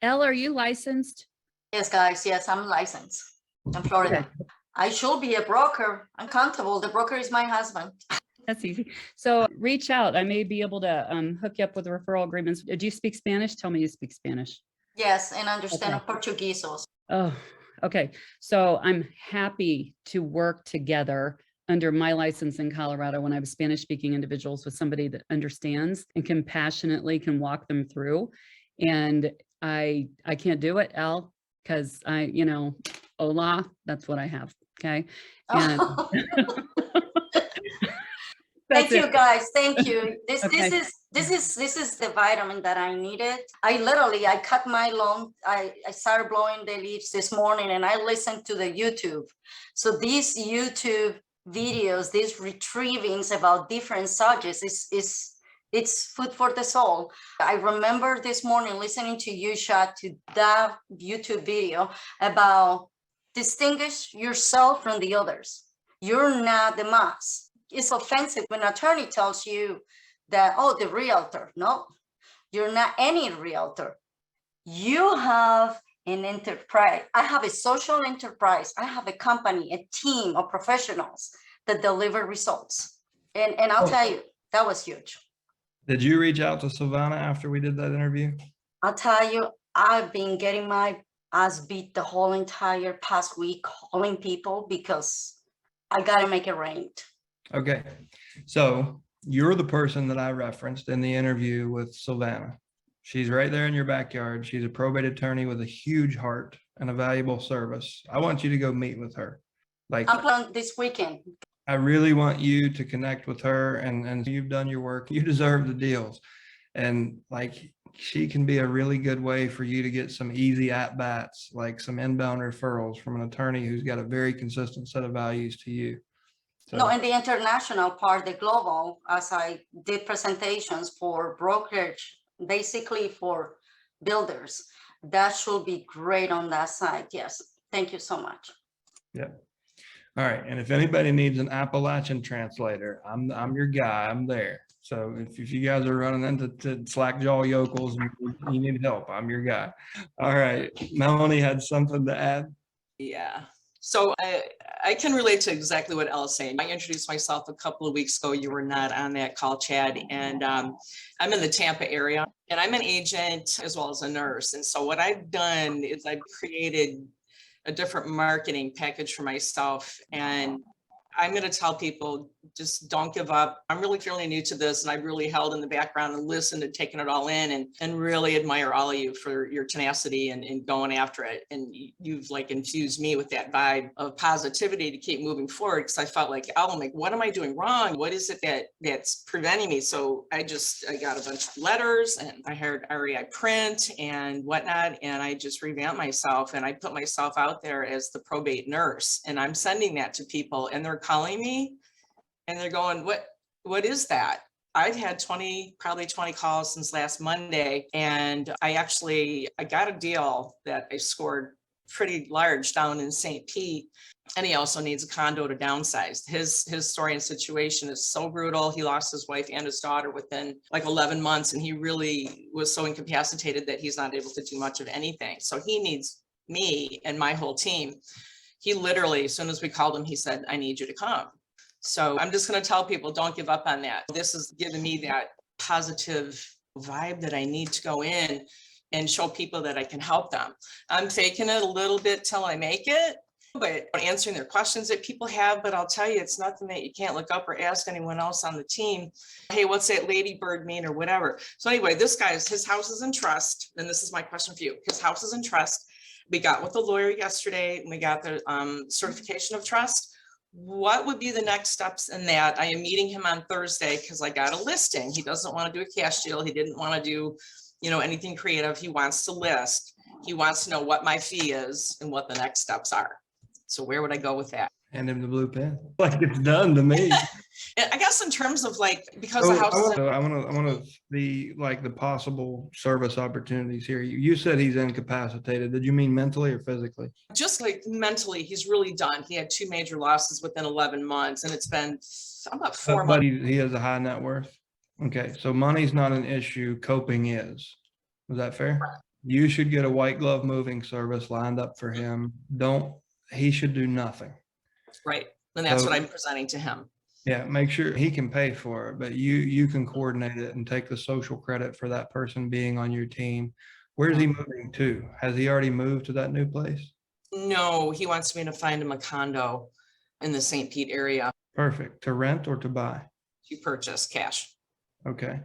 Elle, are you licensed? Yes, guys. Yes, I'm licensed in Florida. Okay. I should be a broker. I'm comfortable. The broker is my husband. That's easy. So reach out. I may be able to hook you up with referral agreements. Do you speak Spanish? Tell me you speak Spanish. Yes, and understand Okay. Portuguese also. Oh, okay. So I'm happy to work together under my license in Colorado when I have Spanish speaking individuals with somebody that understands and compassionately can walk them through. And I can't do it, Elle, because hola, that's what I have. Okay. And Thank you, it. guys. Thank you. This Okay. is the vitamin that I needed. I cut my lawn. I started blowing the leaves this morning, and I listened to the YouTube. So these YouTube videos, these retrievings about different subjects it's food for the soul. I remember this morning listening to you, Shad, to that YouTube video about distinguish yourself from the others. You're not the mass. It's offensive when an attorney tells you that, oh, the realtor. No, you're not any realtor. You have an enterprise. I have a social enterprise. I have a company, a team of professionals that deliver results. And I'll tell you, that was huge. Did you reach out to Savannah after we did that interview? I'll tell you, I've been getting my ass beat the whole entire past week calling people because I got to make it rain. Okay. So you're the person that I referenced in the interview with Savannah. She's right there in your backyard. She's a probate attorney with a huge heart and a valuable service. I want you to go meet with her. Like, I'm planning this weekend. I really want you to connect with her, and you've done your work. You deserve the deals. And like, she can be a really good way for you to get some easy at bats, like some inbound referrals from an attorney who's got a very consistent set of values to you. So, No, and the international part, the global, as I did presentations for brokerage, basically for builders, that should be great on that side. Yes. Thank you so much. yeah. All right. And if anybody needs an Appalachian translator, I'm your guy. I'm there. So if you guys are running into slack jaw yokels and you need help, I'm your guy. All right. Melanie had something to add. Yeah. So I can relate to exactly what Elle's saying. I introduced myself a couple of weeks ago. You were not on that call, Chad. And I'm in the Tampa area, and I'm an agent as well as a nurse. And so what I've done is I've created a different marketing package for myself. And I'm going to tell people, just don't give up. I'm really fairly new to this, and I've really held in the background and listened and taken it all in, and really admire all of you for your tenacity and going after it. And you've like infused me with that vibe of positivity to keep moving forward, because I felt like, oh, I'm like, what am I doing wrong? What is it that's preventing me? So I got a bunch of letters, and I hired REI Print and whatnot, and I just revamped myself, and I put myself out there as the probate nurse, and I'm sending that to people, and they're calling me and they're going, what is that? I've had probably 20 calls since last Monday. And I got a deal that I scored pretty large down in St. Pete. And he also needs a condo to downsize. His story and situation is so brutal. He lost his wife and his daughter within like 11 months. And he really was so incapacitated that he's not able to do much of anything. So he needs me and my whole team. He literally, as soon as we called him, he said, I need you to come. So I'm just going to tell people, don't give up on that. This is giving me that positive vibe that I need to go in and show people that I can help them. I'm faking it a little bit till I make it, but answering their questions that people have. But I'll tell you, it's nothing that you can't look up or ask anyone else on the team. Hey, what's that ladybird mean or whatever? So anyway, his house is in trust. And this is my question for you. His house is in trust. We got with the lawyer yesterday, and we got the certification of trust. What would be the next steps in that? I am meeting him on Thursday because I got a listing. He doesn't want to do a cash deal. He didn't want to do, anything creative. He wants to list. He wants to know what my fee is and what the next steps are. So where would I go with that? Hand him the blue pen. Like, it's done to me. I guess in terms of because the house is I want to the possible service opportunities here. You said he's incapacitated. Did you mean mentally or physically? just like mentally, he's really done. He had 2 major losses within 11 months, and it's been about 4 But months. he has a high net worth. Okay, so money's not an issue. Coping is. Was that fair? You should get a white glove moving service lined up for him. He should do nothing. Right. And that's So- what I'm presenting to him. Yeah, make sure he can pay for it, but you can coordinate it and take the social credit for that person being on your team. Where's he moving to? Has he already moved to that new place? No, he wants me to find him a condo in the St. Pete area Perfect. To rent or to buy? to purchase cash. Okay.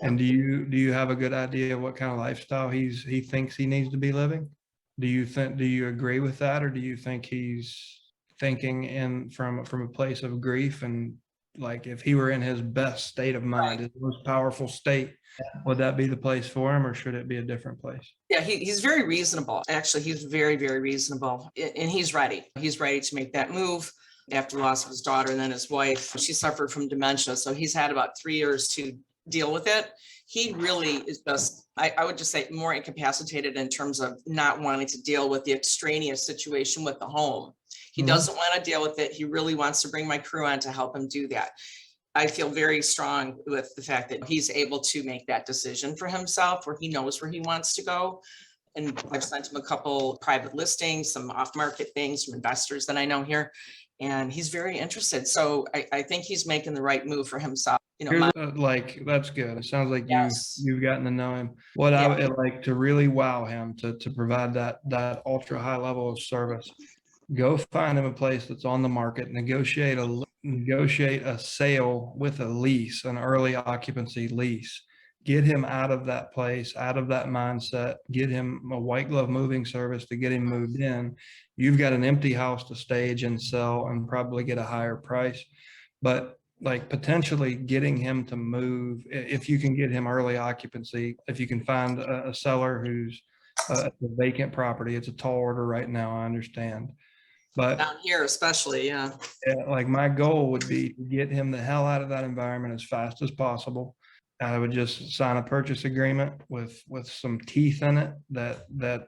And do you have a good idea of what kind of lifestyle he thinks he needs to be living? Do you agree with that, or do you think he's thinking from a place of grief, and like if he were in his best state of mind, his most powerful state, would that be the place for him, or should it be a different place? Yeah, he's very reasonable. Actually, he's very, very reasonable, and he's ready. He's ready to make that move after the loss of his daughter and then his wife. She suffered from dementia, so he's had about 3 years to deal with it. He really is just, I would just say, more incapacitated in terms of not wanting to deal with the extraneous situation with the home. He doesn't want to deal with it. He really wants to bring my crew on to help him do that. I feel very strong with the fact that he's able to make that decision for himself, where he knows where he wants to go. And I've sent him a couple private listings, some off-market things from investors that I know here, and he's very interested. So I think he's making the right move for himself. You know, Like, that's good. It sounds like Yes. you've gotten to know him. What I would like to really wow him to provide that ultra high level of service. Go find him a place that's on the market, negotiate a sale with a lease, an early occupancy lease. Get him out of that place, out of that mindset, get him a white glove moving service to get him moved in. You've got an empty house to stage and sell and probably get a higher price. But like potentially getting him to move, if you can get him early occupancy, if you can find a seller who's a vacant property, it's a tall order right now, I understand. But down here especially, yeah. like my goal would be to get him the hell out of that environment as fast as possible. I would just sign a purchase agreement with some teeth in it,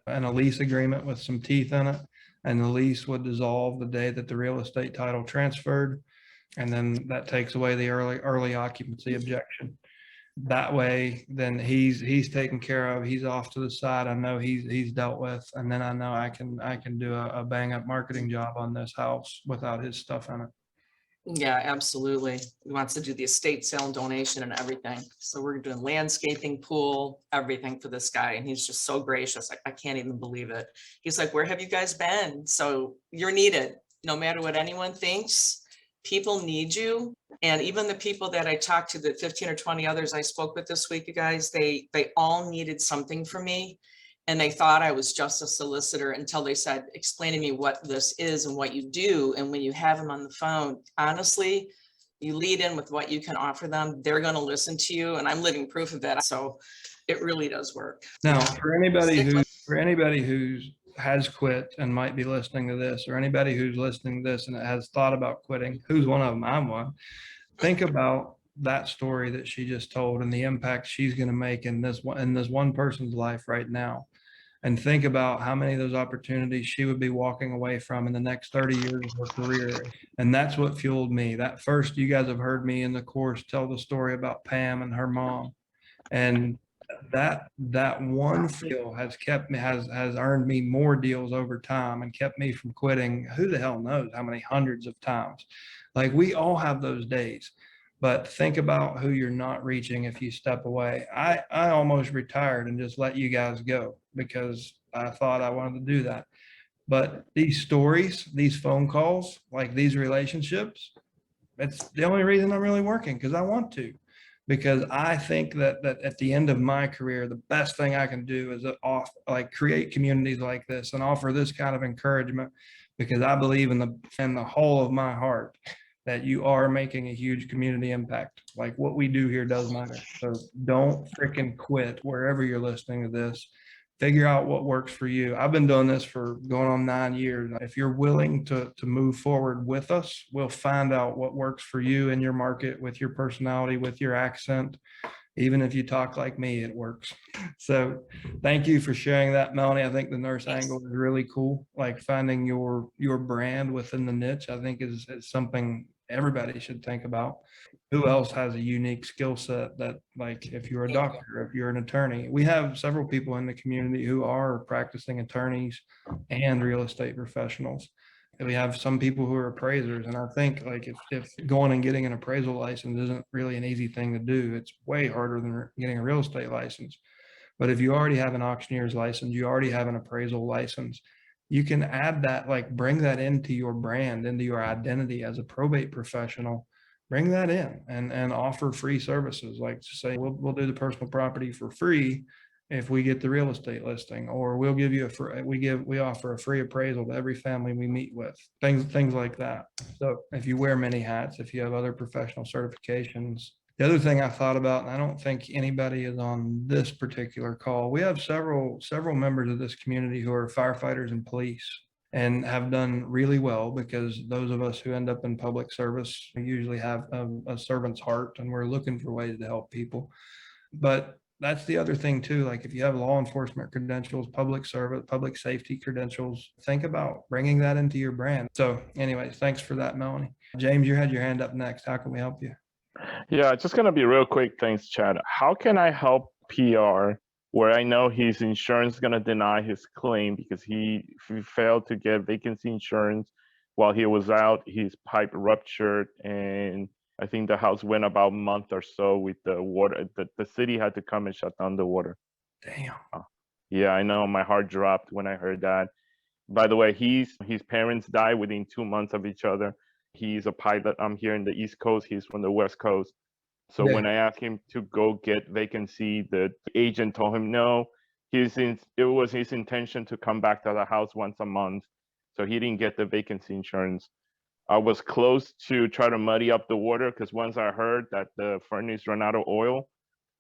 and a lease agreement with some teeth in it. And the lease would dissolve the day that the real estate title transferred. And then that takes away the early occupancy objection. That way, then he's taken care of. He's off to the side. I know he's dealt with, and then I know I can do a bang up marketing job on this house without his stuff in it. Yeah, absolutely. He wants to do the estate sale and donation and everything. So we're doing landscaping, pool, everything for this guy. And he's just so gracious. I can't even believe it. He's like, where have you guys been? So you're needed. No matter what anyone thinks, people need you. And even the people that I talked to, the 15 or 20 others I spoke with this week, you guys, they all needed something from me. And they thought I was just a solicitor until they said, explain to me what this is and what you do. And when you have them on the phone, honestly, you lead in with what you can offer them. They're going to listen to you. And I'm living proof of that. So it really does work. Now, for anybody who has quit and might be listening to this, or anybody who's listening to this and has thought about quitting, who's one of them? I'm one. Think about that story that she just told and the impact she's going to make in this one person's life right now. And think about how many of those opportunities she would be walking away from in the next 30 years of her career. And that's what fueled me. That first, you guys have heard me in the course tell the story about Pam and her mom. And that one feel has earned me more deals over time and kept me from quitting. Who the hell knows how many hundreds of times. Like, we all have those days. But think about who you're not reaching if you step away. I almost retired and just let you guys go because I thought I wanted to do that. But these stories, these phone calls, like these relationships, it's the only reason I'm really working, because I want to. Because I think that at the end of my career, the best thing I can do is create communities like this and offer this kind of encouragement, because I believe in the whole of my heart that you are making a huge community impact. Like, what we do here does matter. So don't freaking quit wherever you're listening to this. Figure out what works for you. I've been doing this for going on 9 years. If you're willing to move forward with us, we'll find out what works for you in your market, with your personality, with your accent. Even if you talk like me, it works. So thank you for sharing that, Melanie. I think the nurse angle is really cool. Like, finding your brand within the niche, I think is something everybody should think about. Who else has a unique skill set that, like, if you're a doctor, if you're an attorney? We have several people in the community who are practicing attorneys and real estate professionals. And we have some people who are appraisers. And I think, like, if going and getting an appraisal license isn't really an easy thing to do, it's way harder than getting a real estate license. But if you already have an auctioneer's license, you already have an appraisal license, you can add that, like, bring that into your brand, into your identity as a probate professional. Bring that in and offer free services. Like, say, we'll do the personal property for free if we get the real estate listing, or we'll give you we offer a free appraisal to every family we meet with, things like that. So if you wear many hats, if you have other professional certifications. The other thing I thought about, and I don't think anybody is on this particular call, we have several members of this community who are firefighters and police. and have done really well, because those of us who end up in public service usually have a servant's heart, and we're looking for ways to help people. But that's the other thing too. Like if you have law enforcement credentials, public service, public safety credentials, think about bringing that into your brand. So anyways, thanks for that, Melanie. James, you had your hand up next. How can we help you? Yeah, just gonna be real quick. Thanks, Chad. How can I help PR where I know his insurance is gonna deny his claim because he failed to get vacancy insurance while he was out? His pipe ruptured, and I think the house went about a month or so with the water. The city had to come and shut down the water. Damn. Yeah, I know. My heart dropped when I heard that. By the way, his parents died within 2 months of each other. He's a pilot. I'm here in the East Coast. He's from the West Coast. So Yeah. when I asked him to go get vacancy, the agent told him no. It was his intention to come back to the house once a month. So he didn't get the vacancy insurance. I was close to try to muddy up the water because once I heard that the furnace ran out of oil,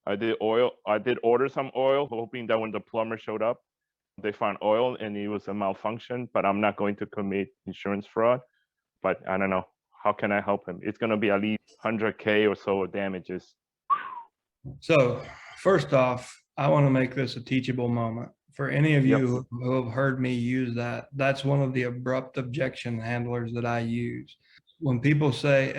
I did order some oil, hoping that when the plumber showed up, they found oil and it was a malfunction. But I'm not going to commit insurance fraud. But I don't know. How can I help him? It's going to be at least 100K or so of damages. So first off, I want to make this a teachable moment. For any of Yep. you who have heard me use that, that's one of the abrupt objection handlers that I use. When people say,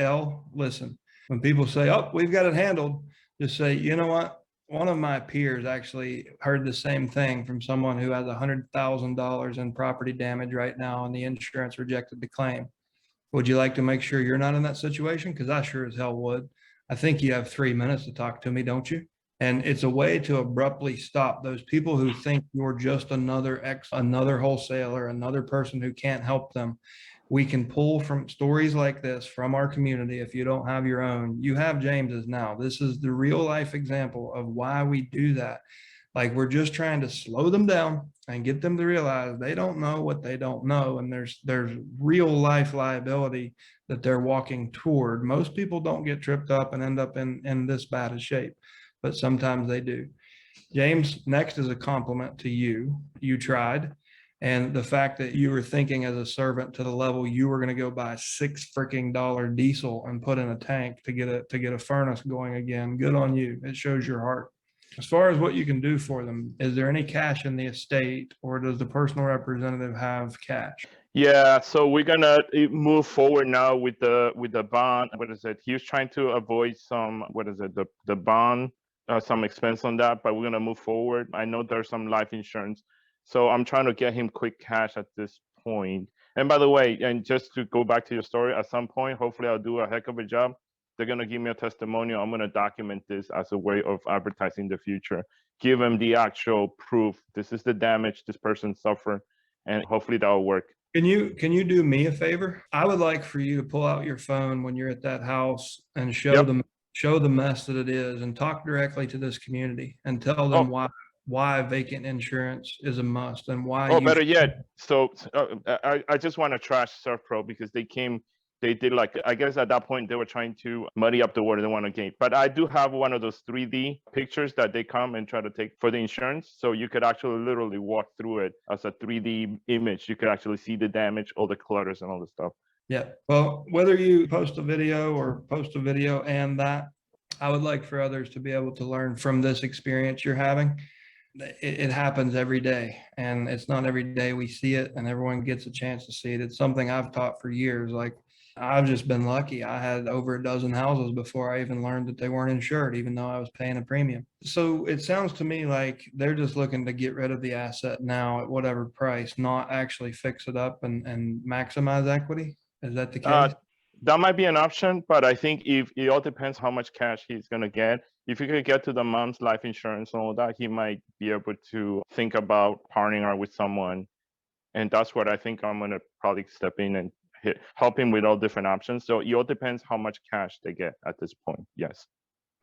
listen, when people say, oh, we've got it handled, just say, you know what? One of my peers actually heard the same thing from someone who has $100,000 in property damage right now, and the insurance rejected the claim. Would you like to make sure you're not in that situation? Because I sure as hell would. I think you have 3 minutes to talk to me, don't you? And it's a way to abruptly stop those people who think you're just another wholesaler, another person who can't help them. We can pull from stories like this from our community. If you don't have your own, you have James's now. This is the real life example of why we do that. Like we're just trying to slow them down and get them to realize they don't know what they don't know. And there's real life liability that they're walking toward. Most people don't get tripped up and end up in this bad a shape, but sometimes they do. James, next is a compliment to you. You tried. And the fact that you were thinking as a servant to the level you were going to go buy $6 diesel and put in a tank to get a furnace going again. Good on you. It shows your heart. As far as what you can do for them, is there any cash in the estate, or does the personal representative have cash? Yeah, so we're gonna move forward now with the bond. What is it? He was trying to avoid some, the bond, some expense on that, but we're gonna move forward. I know there's some life insurance, so I'm trying to get him quick cash at this point. And by the way, and just to go back to your story, at some point, hopefully I'll do a heck of a job. They're going to give me a testimonial. I'm going to document this as a way of advertising the future. Give them the actual proof. This is the damage this person suffered, and hopefully that will work. Can you do me a favor? I would like for you to pull out your phone when you're at that house and show the mess that it is, and talk directly to this community and tell them why vacant insurance is a must and why. Better yet, so I just want to trash ServPro because they did like, I guess at that point they were trying to muddy up the water. They want to gain, but I do have one of those 3D pictures that they come and try to take for the insurance. So you could actually literally walk through it as a 3D image. You could actually see the damage, all the clutters and all the stuff. Yeah. Well, whether you post a video and that, I would like for others to be able to learn from this experience you're having. It happens every day, and it's not every day we see it and everyone gets a chance to see it. It's something I've taught for years. Like, I've just been lucky. I had over a dozen houses before I even learned that they weren't insured, even though I was paying a premium. So it sounds to me like they're just looking to get rid of the asset now at whatever price, not actually fix it up and maximize equity. Is that the case? That might be an option, but I think if it all depends how much cash he's going to get. If he could get to the mom's life insurance and all that, he might be able to think about partnering with someone. And that's what I think I'm going to probably step in and help him with all different options. So it all depends how much cash they get at this point. Yes.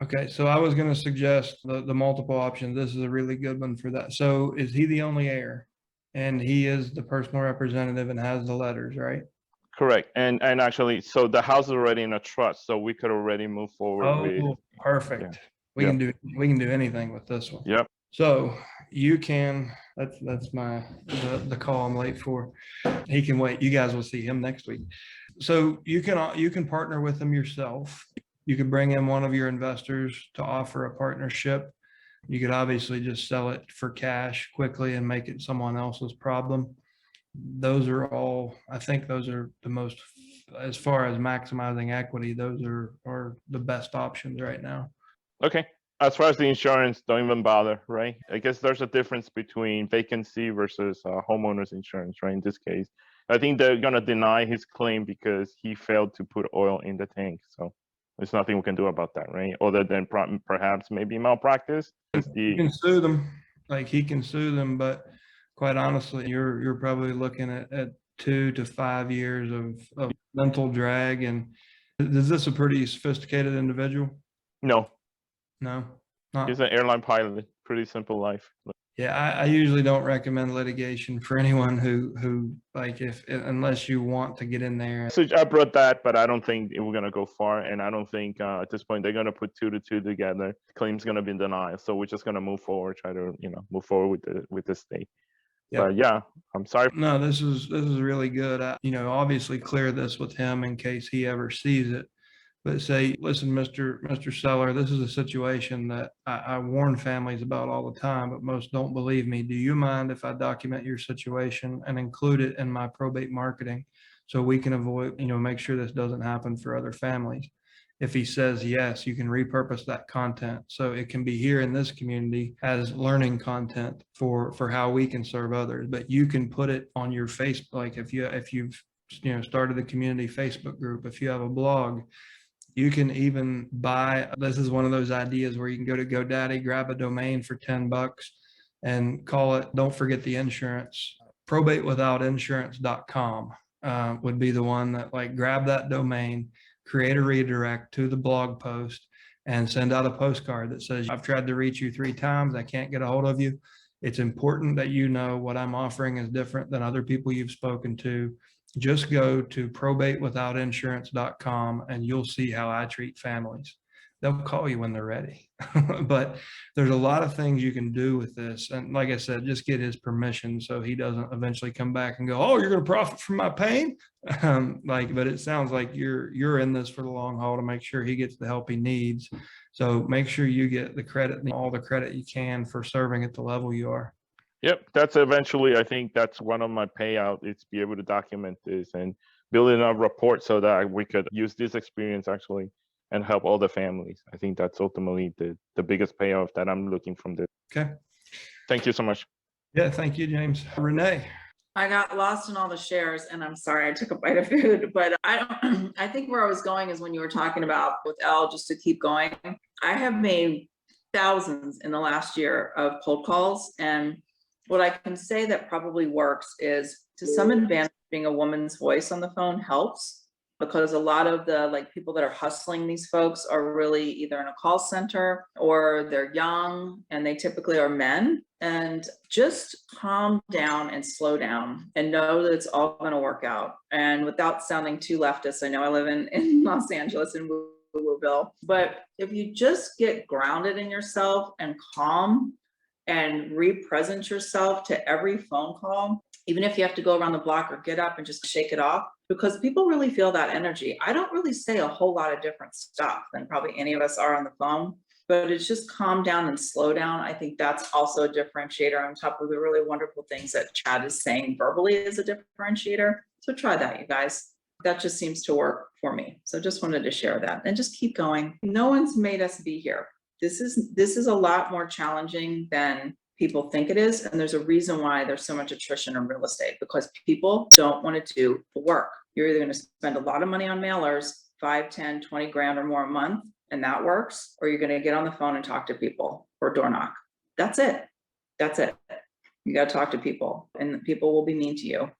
Okay, so I was going to suggest the multiple options. This is a really good one for that. So is he the only heir? And he is the personal representative and has the letters, right? Correct. And actually, so the house is already in a trust, so we could already move forward with. Perfect. Yeah. We can do anything with this one. Yep. So you can That's the call I'm late for. He can wait. You guys will see him next week. So you can partner with him yourself. You could bring in one of your investors to offer a partnership. You could obviously just sell it for cash quickly and make it someone else's problem. Those are all, I think those are the most, as far as maximizing equity, those are the best options right now. Okay. As far as the insurance, don't even bother, right? I guess there's a difference between vacancy versus homeowner's insurance, right? In this case, I think they're going to deny his claim because he failed to put oil in the tank. So there's nothing we can do about that, right? Other than perhaps maybe malpractice. You can sue them, like he can sue them, but quite honestly, you're probably looking at 2 to 5 years of mental drag. And is this a pretty sophisticated individual? No, No, not. he's an airline pilot. Pretty simple life. Yeah, I usually don't recommend litigation for anyone who like unless you want to get in there. So I brought that, but I don't think we're gonna go far, and I don't think at this point they're gonna put 2 to 2 together. Claim's gonna be denied, so we're just gonna move forward, try to move forward with the state. Yeah. But yeah, I'm sorry. No, this is really good. Obviously clear this with him in case he ever sees it. But say, listen, Mr. Seller, this is a situation that I warn families about all the time, but most don't believe me. Do you mind if I document your situation and include it in my probate marketing so we can avoid, make sure this doesn't happen for other families? If he says yes, you can repurpose that content. So it can be here in this community as learning content for how we can serve others, but you can put it on your Facebook. Like if you've started the community Facebook group, if you have a blog, you can even buy, this is one of those ideas where you can go to GoDaddy, grab a domain for $10 and call it, don't forget the insurance, probatewithoutinsurance.com would be the one that, like, grab that domain, create a redirect to the blog post and send out a postcard that says, I've tried to reach you 3 times. I can't get a hold of you. It's important that you know what I'm offering is different than other people you've spoken to. Just go to probatewithoutinsurance.com and you'll see how I treat families. They'll call you when they're ready. But there's a lot of things you can do with this. And like I said, just get his permission so he doesn't eventually come back and go, oh, you're going to profit from my pain. But it sounds like you're in this for the long haul to make sure he gets the help he needs. So make sure you get the credit, all the credit you can for serving at the level you are. Yep, that's eventually, I think that's one of my payout is to be able to document this and building a report so that we could use this experience actually and help all the families. I think that's ultimately the biggest payoff that I'm looking from this. Okay. Thank you so much. Yeah, thank you, James. Renee. I got lost in all the shares and I'm sorry, I took a bite of food, but I think where I was going is when you were talking about with Elle, just to keep going. I have made thousands in the last year of cold calls, and what I can say that probably works is to some advantage, being a woman's voice on the phone helps, because a lot of the people that are hustling these folks are really either in a call center or they're young and they typically are men. And just calm down and slow down and know that it's all going to work out. And without sounding too leftist, I know I live in Los Angeles in Wooville, but if you just get grounded in yourself and calm and re-present yourself to every phone call, even if you have to go around the block or get up and just shake it off, because people really feel that energy. I don't really say a whole lot of different stuff than probably any of us are on the phone, but it's just calm down and slow down. I think that's also a differentiator on top of the really wonderful things that Chad is saying verbally is a differentiator. So try that, you guys. That just seems to work for me. So just wanted to share that and just keep going. No one's made us be here. This is a lot more challenging than people think it is. And there's a reason why there's so much attrition in real estate, because people don't want to do the work. You're either going to spend a lot of money on mailers, 5, 10, 20 grand or more a month, and that works, or you're going to get on the phone and talk to people or door knock. That's it. That's it. You got to talk to people, and people will be mean to you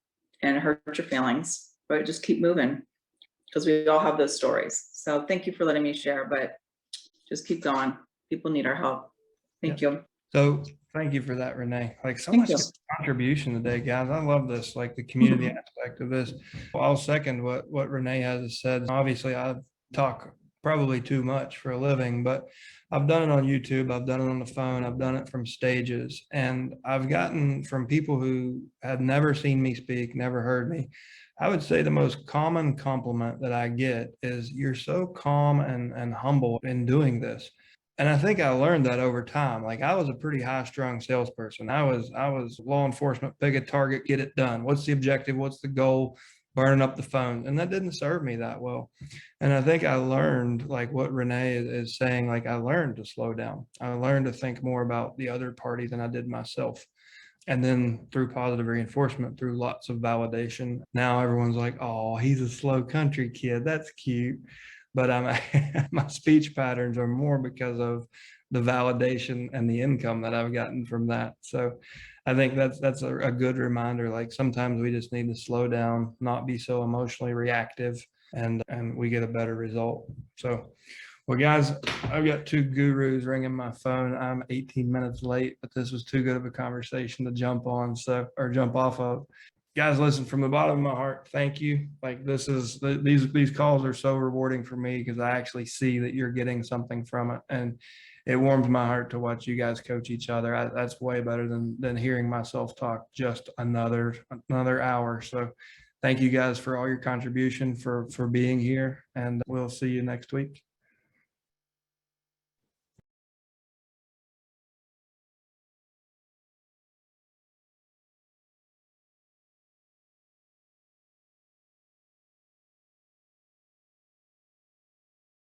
and hurt your feelings, but just keep moving, because we all have those stories. So thank you for letting me share, but just keep going. People need our help. Thank you. So thank you for that, Renee. Like, so Thank much you. contribution today, guys. I love this, like the community aspect of this. Well, I'll second what Renee has said. Obviously, I talk probably too much for a living, but I've done it on YouTube, I've done it on the phone, I've done it from stages, and I've gotten from people who have never seen me speak, never heard me. I would say the most common compliment that I get is, you're so calm and humble in doing this. And I think I learned that over time. Like, I was a pretty high strung salesperson. I was law enforcement, pick a target, get it done. What's the objective? What's the goal? Burning up the phone. And that didn't serve me that well. And I think I learned, like what Renee is saying, like, I learned to slow down. I learned to think more about the other party than I did myself. And then through positive reinforcement, through lots of validation, now everyone's like, oh, he's a slow country kid. That's cute. But my speech patterns are more because of the validation and the income that I've gotten from that. So I think that's a good reminder. Like, sometimes we just need to slow down, not be so emotionally reactive, and we get a better result. So, well, guys, I've got two gurus ringing my phone. I'm 18 minutes late, but this was too good of a conversation to jump on, or jump off of. Guys, listen, from the bottom of my heart, thank you. Like, these calls are so rewarding for me, because I actually see that you're getting something from it, and it warms my heart to watch you guys coach each other. That's way better than hearing myself talk just another hour. So thank you guys for all your contribution, for being here, and we'll see you next week.